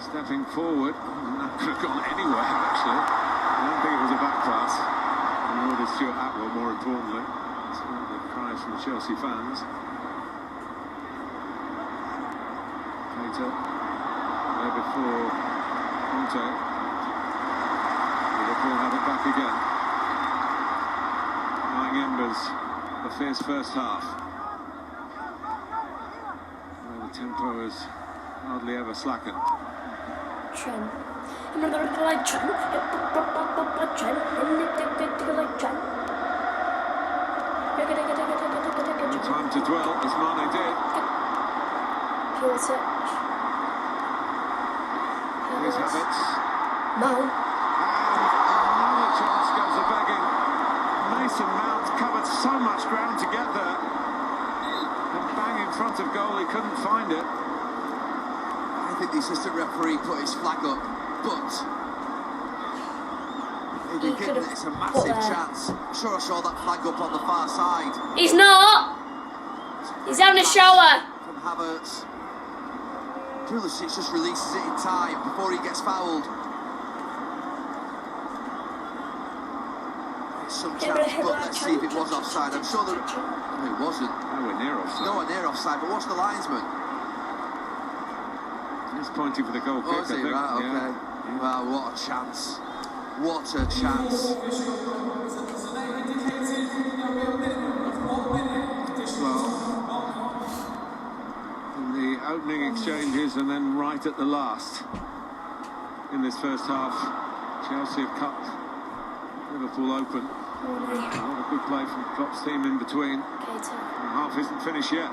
stepping forward. That could have gone anywhere, actually. I don't think it was a back pass. Nor did Stuart Atwell, more importantly. That's one of the cries from the Chelsea fans. Later, there before Conte. Liverpool have it back again. Dying embers, a fierce first half. The tempo has hardly ever slackened. Trent. Another like Trent. Trent. No time to dwell, as Mane did. Pure touch. Here's Havertz. Mount. And another chance goes a-begging. Mason Mount covered so much ground to get there. And bang in front of goal, he couldn't find it. I think the assistant referee put his flag up, but it's a massive chance. I'm sure I saw that flag up on the far side. He's not. He's having a shower. From Havertz. Pulisic just releases it in time before he gets fouled. It's some chance, but let's see if it was offside. I'm sure that it wasn't. Nowhere near offside. Nowhere near offside, but what's the linesman? He's pointing for the goal kick, Oh, is he? I think. Right, okay. Yeah. Wow, what a chance. What a chance. Well, in the opening exchanges and then right at the last in this first half, Chelsea have cut Liverpool open. A lot of good play from Klopp's team in between. The half isn't finished yet.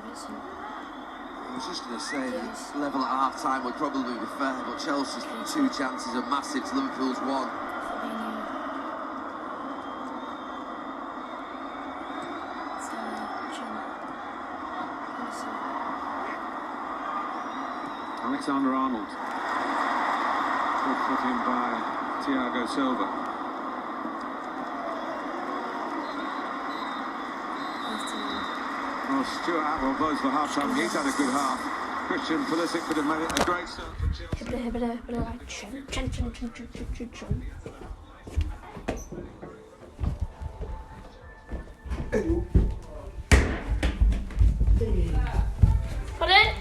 I was just going to say, level at half-time would probably be fair, but Chelsea's 2 chances are massive to Liverpool's 1. Alexander-Arnold. Good put in by Thiago Silva. Well, Stuart Atwell blows for half-time. He's had a good half. Christian Pulisic could have made it a great start for Put it.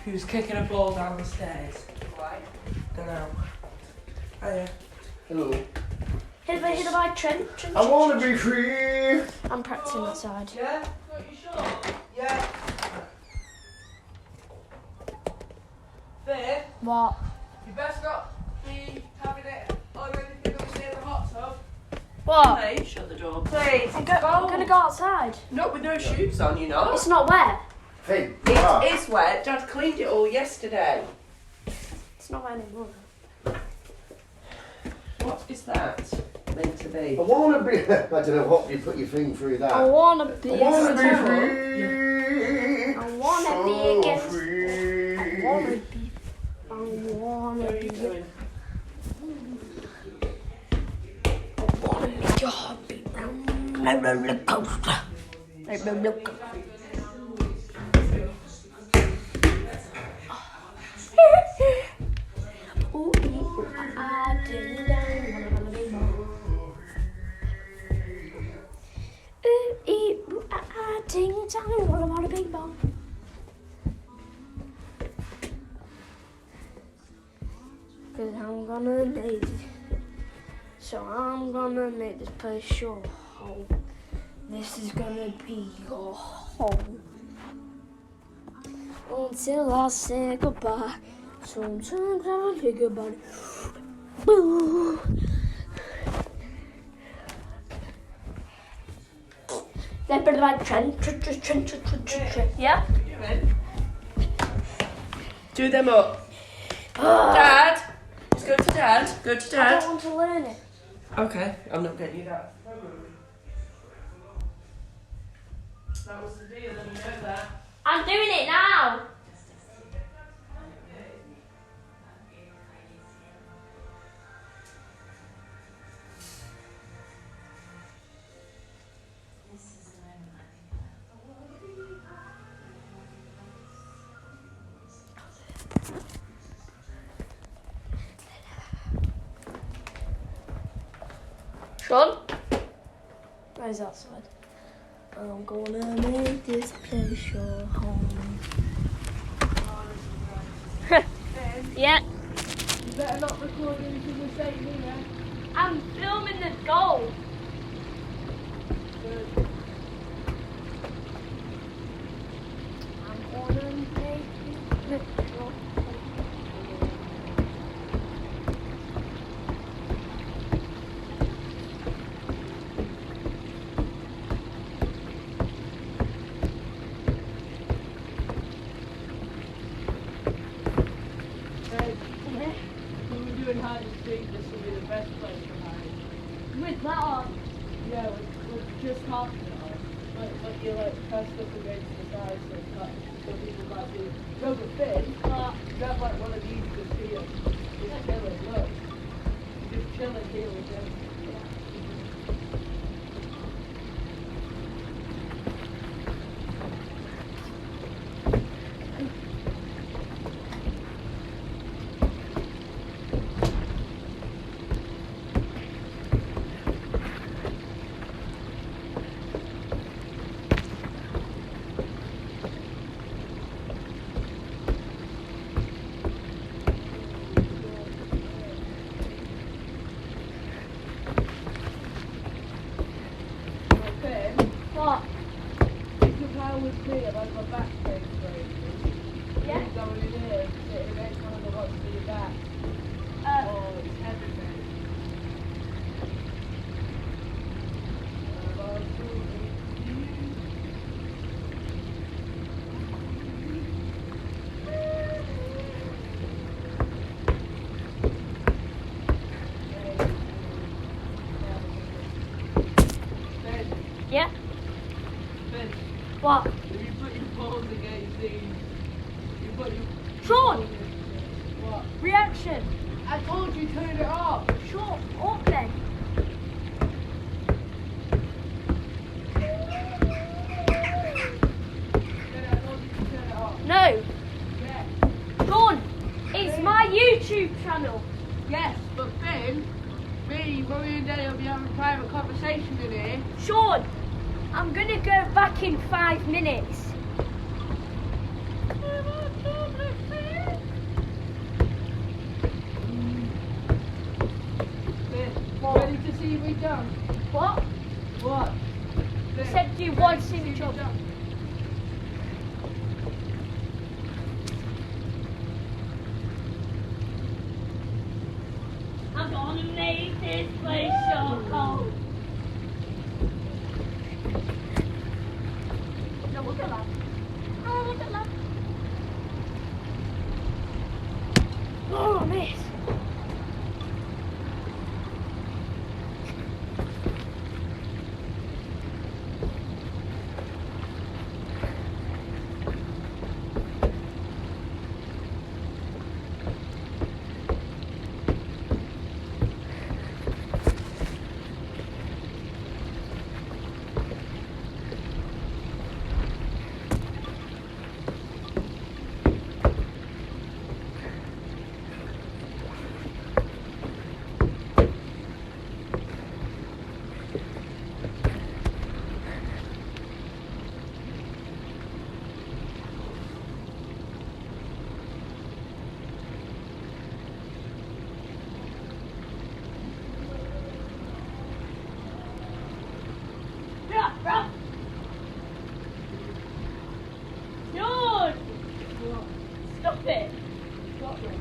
Who's kicking a ball down the stairs? Don't know. Hiya. Hello. Hit a by Trent. I want to be free. I'm practicing that side. Yeah? Are you sure? Yeah. There. What? You best not be having it on anything that was near the hot tub. What? Please, shut the door. Please. I'm gonna go outside. Not with no shoes on, you know. It's not wet. Finn. It is wet. Dad cleaned it all yesterday. It's not wet anymore. What is that meant to be? I want to be. I don't know what you put your thing through that. I wanna be. I want to be free. free. I wanna be So against. free. I wanna be. I wanna Where are be. you going? I wanna be your heartbeat. Roller coaster. Roller coaster. Ooh, I ding dong, wanna be more. Ooh, I ding dong, wanna be more. Cause I'm gonna need it. So I'm gonna make this place your home. This is gonna be your home. Until I say goodbye. Sometimes I think about it. Boo. Then put it like Trent. Yeah? Do them up. Dad! Let's go to Dad. Go to I Dad. don't want to learn it. Okay, I'm not getting you that. That was the deal, and you know that. I'm doing it now. Sean? Where's that side? I'm gonna make this place your home. Yeah. You better not record anything we're saying here. I'm filming the goal. I'm gonna make this place your home. Hide and seek, this will be the best place to hide. With that on. Yeah, with just half of it on. Like you're like pressed up against the side so it's not, so people might be. No, but Finn, you have like one of these just here. Just chilling, look. Just chilling here with him. What? Because I was here, like my back pain straight. Yeah? Going in here, sitting against one of the rocks to your back. Oh, it's heavy, man. What? If you put your phone against these, you put your... Sean! What? Reaction! I told you turn it off. Shut up then. No. Yes. Sean, it's my YouTube channel. Yes, but then, me, Mummy and Daddy will be having a private conversation in here. Sean, I'm gonna go back in 5 minutes. Ready to see me done? What? What? You said you want to see me jump. I'm gonna make this place so cold. No, look at that. Oh, look at that. Oh, I missed. Dude! Stop it! Stop it.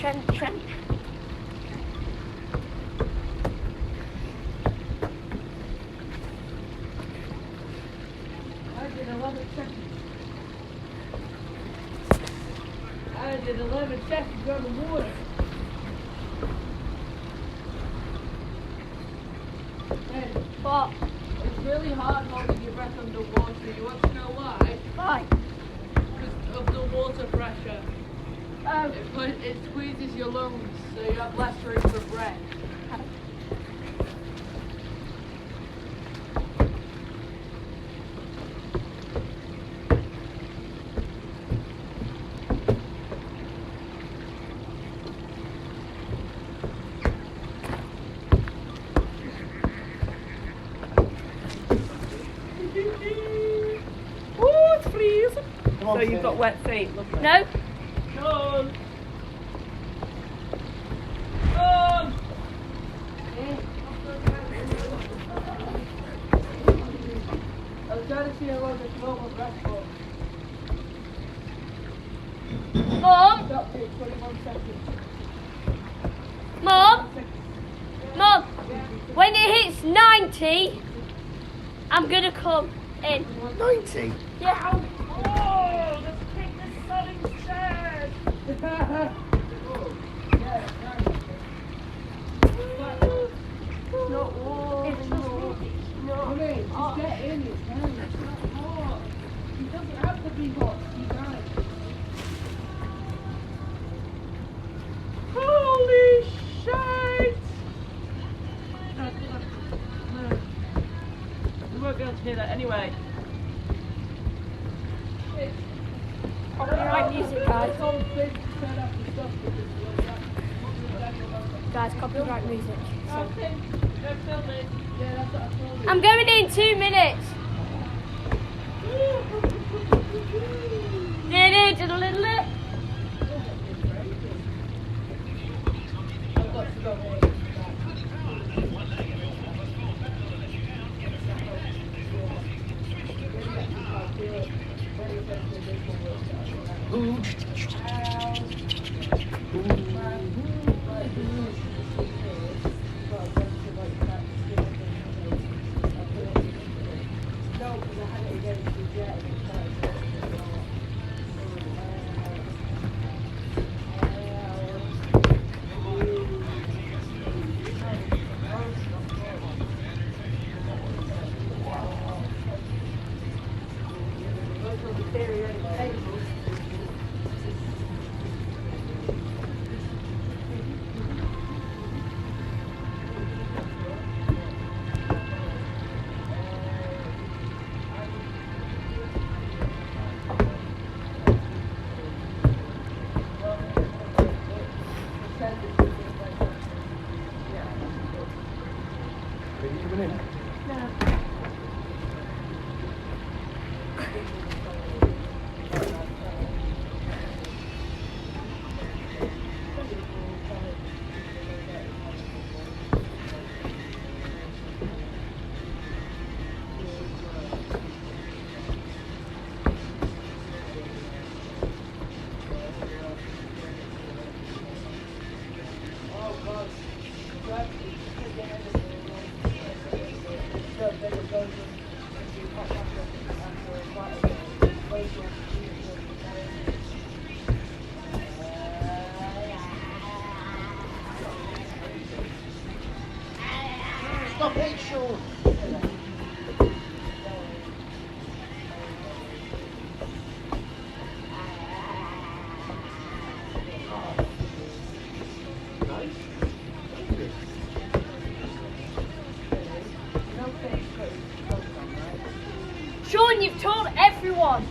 Trent. I did 11 seconds on the water. Hey, What? it's really hard holding your breath underwater. You want to know why? Why? Because of the water pressure. It squeezes your lungs, so you have less room for breath. Oh, it's freezing. Come on, So you've Finn. got wet feet, lovely. No? Sean! I was trying to see how long the normal breath for. Mom? Stop it, 21 seconds. Mom? Mom? When it hits 90, I'm gonna come in. 90? Yeah. Oh, let's kick this sun's chest! Not warm. It's just I mean, just get in it, man. It's not hot. It doesn't have to be hot. You can. Holy shit! No. We won't be able to hear that anyway. Copyright music, guys. Guys, copyright music. So. I'm going in 2 minutes. Stop it, Sean. Sean, you've told everyone.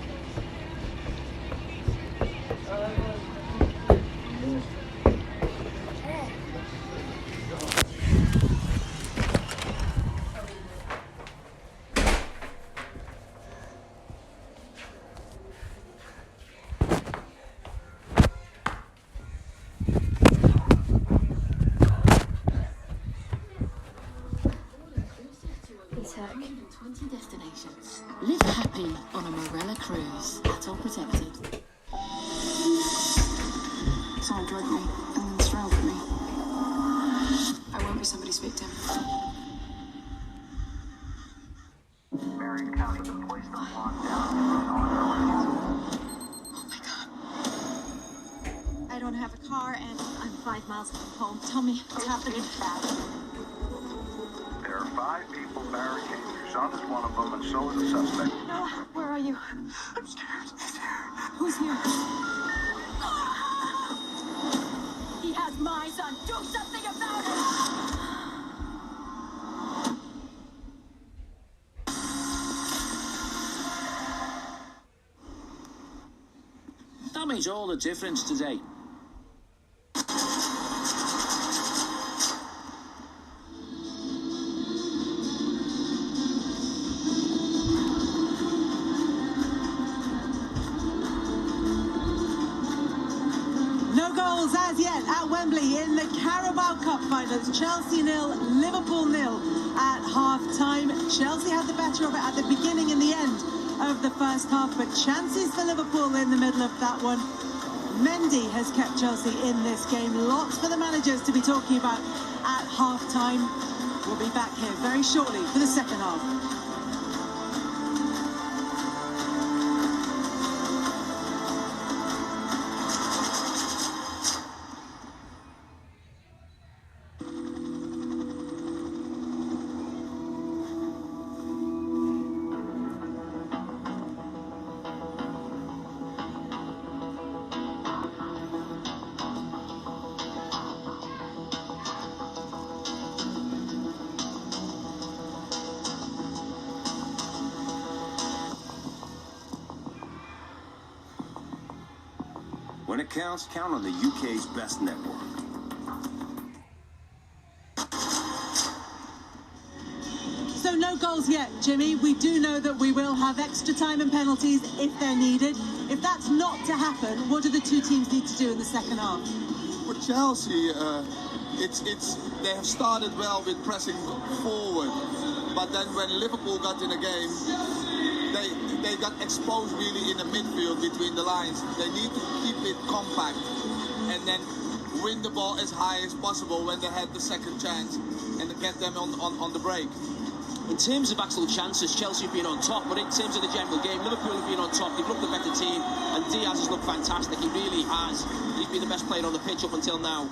Destinations. Live happy on a Morella cruise. That's all protected. Someone drugged me and then strangled me. I won't be somebody's victim. Marion County been placed on lockdown. Oh my God. I don't have a car and I'm 5 miles from home. Tell me what's happening. There are 5 people barricaded. Your son is one of them, and so is the suspect. No, where are you? I'm scared. He's here. Who's here? He has my son. Do something about it! That makes all the difference today. No goals as yet at Wembley in the Carabao Cup finals. Chelsea 0, Liverpool 0 at half-time. Chelsea had the better of it at the beginning and the end of the first half, but chances for Liverpool in the middle of that one. Mendy has kept Chelsea in this game. Lots for the managers to be talking about at half-time. We'll be back here very shortly for the second half. When it counts, count on the UK's best network. So no goals yet, Jimmy. We do know that we will have extra time and penalties if they're needed. If that's not to happen, what do the two teams need to do in the second half? For Chelsea, they have started well with pressing forward, but then when Liverpool got in the game, they got exposed really in the midfield between the lines. They need to keep it compact and then win the ball as high as possible when they had the second chance and get them on the break. in terms of actual chances, Chelsea have been on top, but in terms of the general game, Liverpool have been on top. They've looked the better team, and Diaz has looked fantastic. He really has. He's been the best player on the pitch up until now.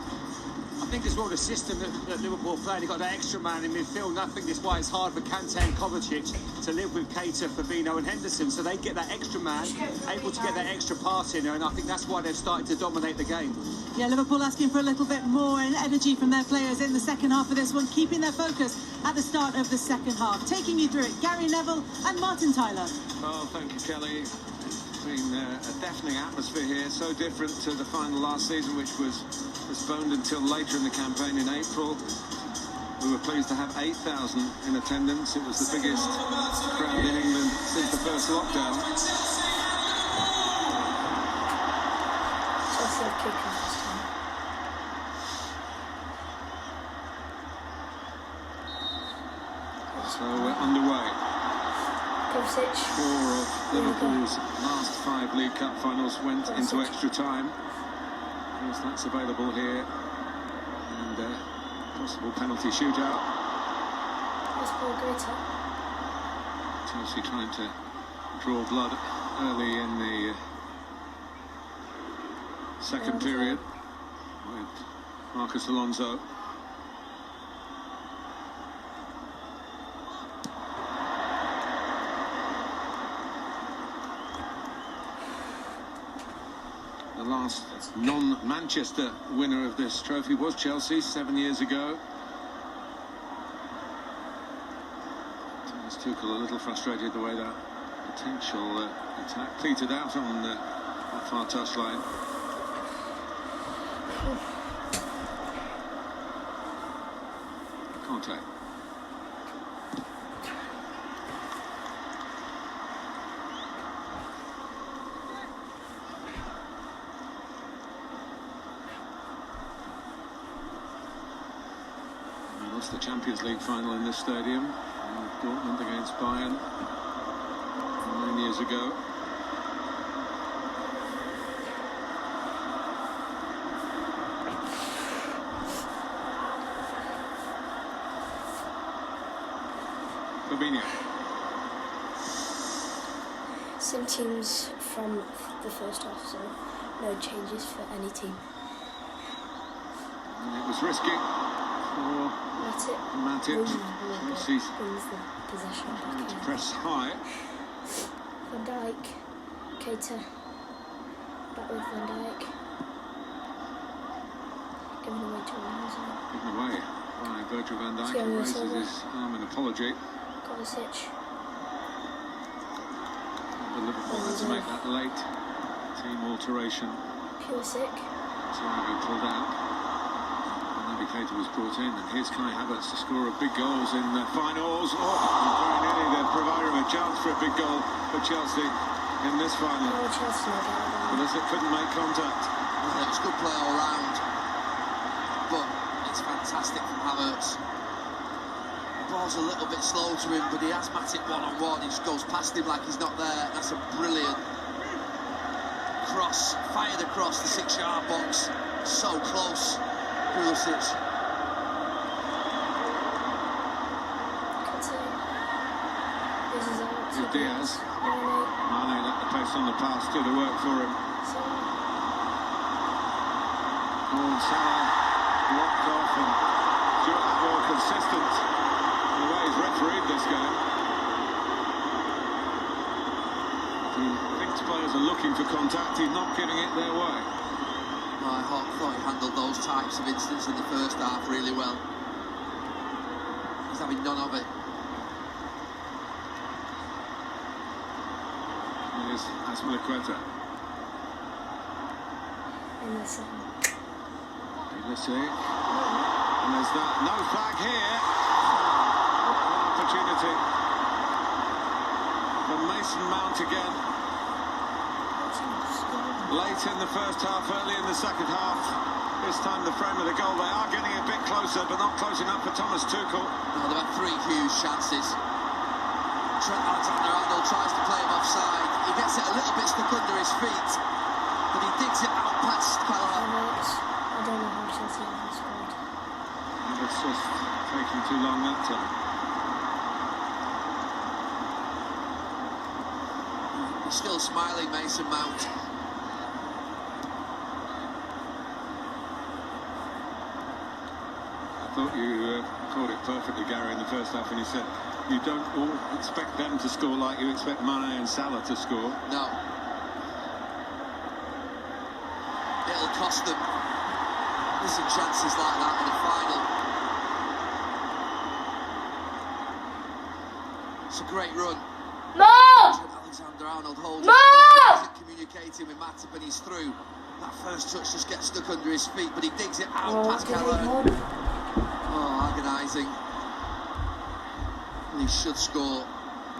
I think it's more the system that Liverpool played. They've got that extra man in midfield, and I think that's why it's hard for Kante and Kovacic to live with Keita, Fabinho and Henderson. So they get that extra man, able to get that extra pass in there, and I think that's why they've started to dominate the game. Yeah, Liverpool asking for a little bit more energy from their players in the second half of this one, keeping their focus at the start of the second half. Taking you through it, Gary Neville and Martin Tyler. Oh, thank you, Kelly. It's been a deafening atmosphere here, so different to the final last season, which was postponed until later in the campaign in April. We were pleased to have 8,000 in attendance. It was the biggest crowd in England since the first lockdown. So we're underway. Kovacic. 4 of Liverpool's last 5 League Cup finals went into extra time. Yes, that's available here. And possible penalty shootout. Chelsea trying to draw blood early in the second period with Marcus Alonso. The last non-Manchester winner of this trophy was Chelsea 7 years ago. Thomas Tuchel a little frustrated the way that potential attack petered out on that far touchline. Contact. The Champions League final in this stadium, Dortmund against Bayern 9 years ago. Fabinho. Same teams from the first half, so no changes for any team. And it was risky. Matic. Chelsea to press high. Van Dijk, Keita, back with Van Dijk. Given away to Alonso. Given away by Virgil van Dijk, who raises his arm in apology. Kovacic. The Liverpool had to make that late team alteration. Pulisic. Thiago pulled out. Keita was brought in, and here's Kai Havertz to score big goals in the finals. Oh, very nearly the provider of a chance for a big goal for Chelsea in this final. But as it couldn't make contact. Well, it's good play all round, but it's fantastic from Havertz. The ball's a little bit slow to him, but he has Matic one-on-one. He just goes past him like he's not there. That's a brilliant cross, fired across the 6-yard box. So close. Pulisic. Diaz. Mane let the pace on the pass do the work for him. And Salah blocked off, and Stuart more consistent in the way he's refereed this game. He thinks players are looking for contact, he's not giving it their way. I thought he handled those types of incidents in the first half really well. He's having none of it. Here's Azpilicueta. Pulisic. And there's that no flag here. An opportunity for Mason Mount again. Late in the first half, early in the second half. This time the frame of the goal. They are getting a bit closer, but not close enough for Thomas Tuchel. No, they've had 3 huge chances. Trent Alexander-Arnold tries to play him offside. He gets it a little bit stuck under his feet, but he digs it out past Palace. I don't know how Chelsea haven't scored. And it's just taking too long that time. He's still smiling, Mason Mount. I thought you called it perfectly, Gary, in the first half when you said you don't all expect them to score like you expect Mane and Salah to score. No. It'll cost them. Listen, chances like that in the final. It's a great run. More! Alexander-Arnold holds More! it. Isn't communicating with Matip and he's through. That first touch just gets stuck under his feet, but he digs it out past Keller. Oh, agonising. He should score.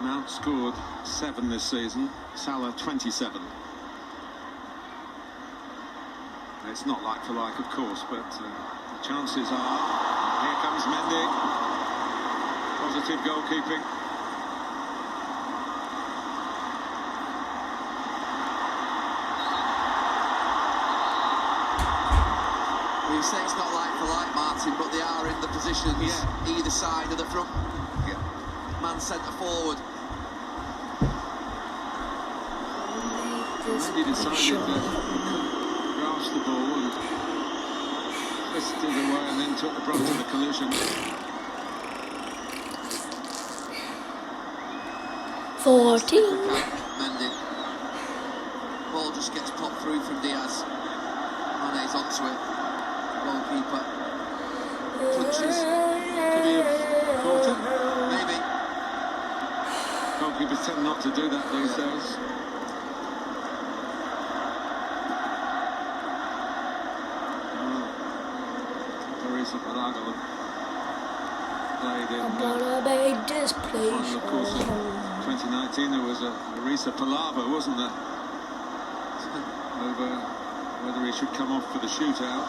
Mount scored 7 this season, Salah 27. It's not like for like, of course, but the chances are. Here comes Mendy. Positive goalkeeping. You say it's not like for like, Martin, but they are in the positions either side of the front man centre forward. Mendy decided that grasp the ball and twisted away and then took the brunt of the collision. 14. Mendy. Ball just gets popped through from Diaz. Mane's onto it. Goalkeeper touches. Could he have caught it? Maybe. Goalkeepers tend not to do that these days. Played in of course, in 2019 there was a Arisa palaver, wasn't there? Over whether he should come off for the shootout.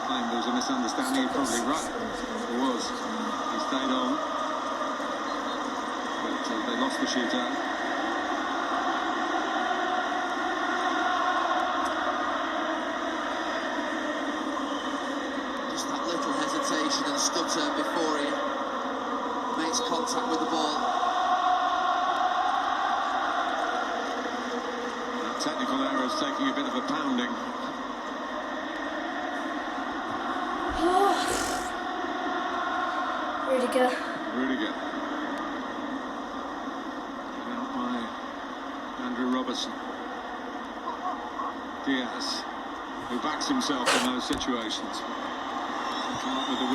Claimed there was a misunderstanding. You're probably right. There was. He stayed on, but they lost the shootout. Just that little hesitation and stutter before he makes contact with the ball. That technical error is taking a bit of a pounding. Rudiger. Rudiger. Out by Andrew Robertson. Diaz, who backs himself in those situations. Come up with the win.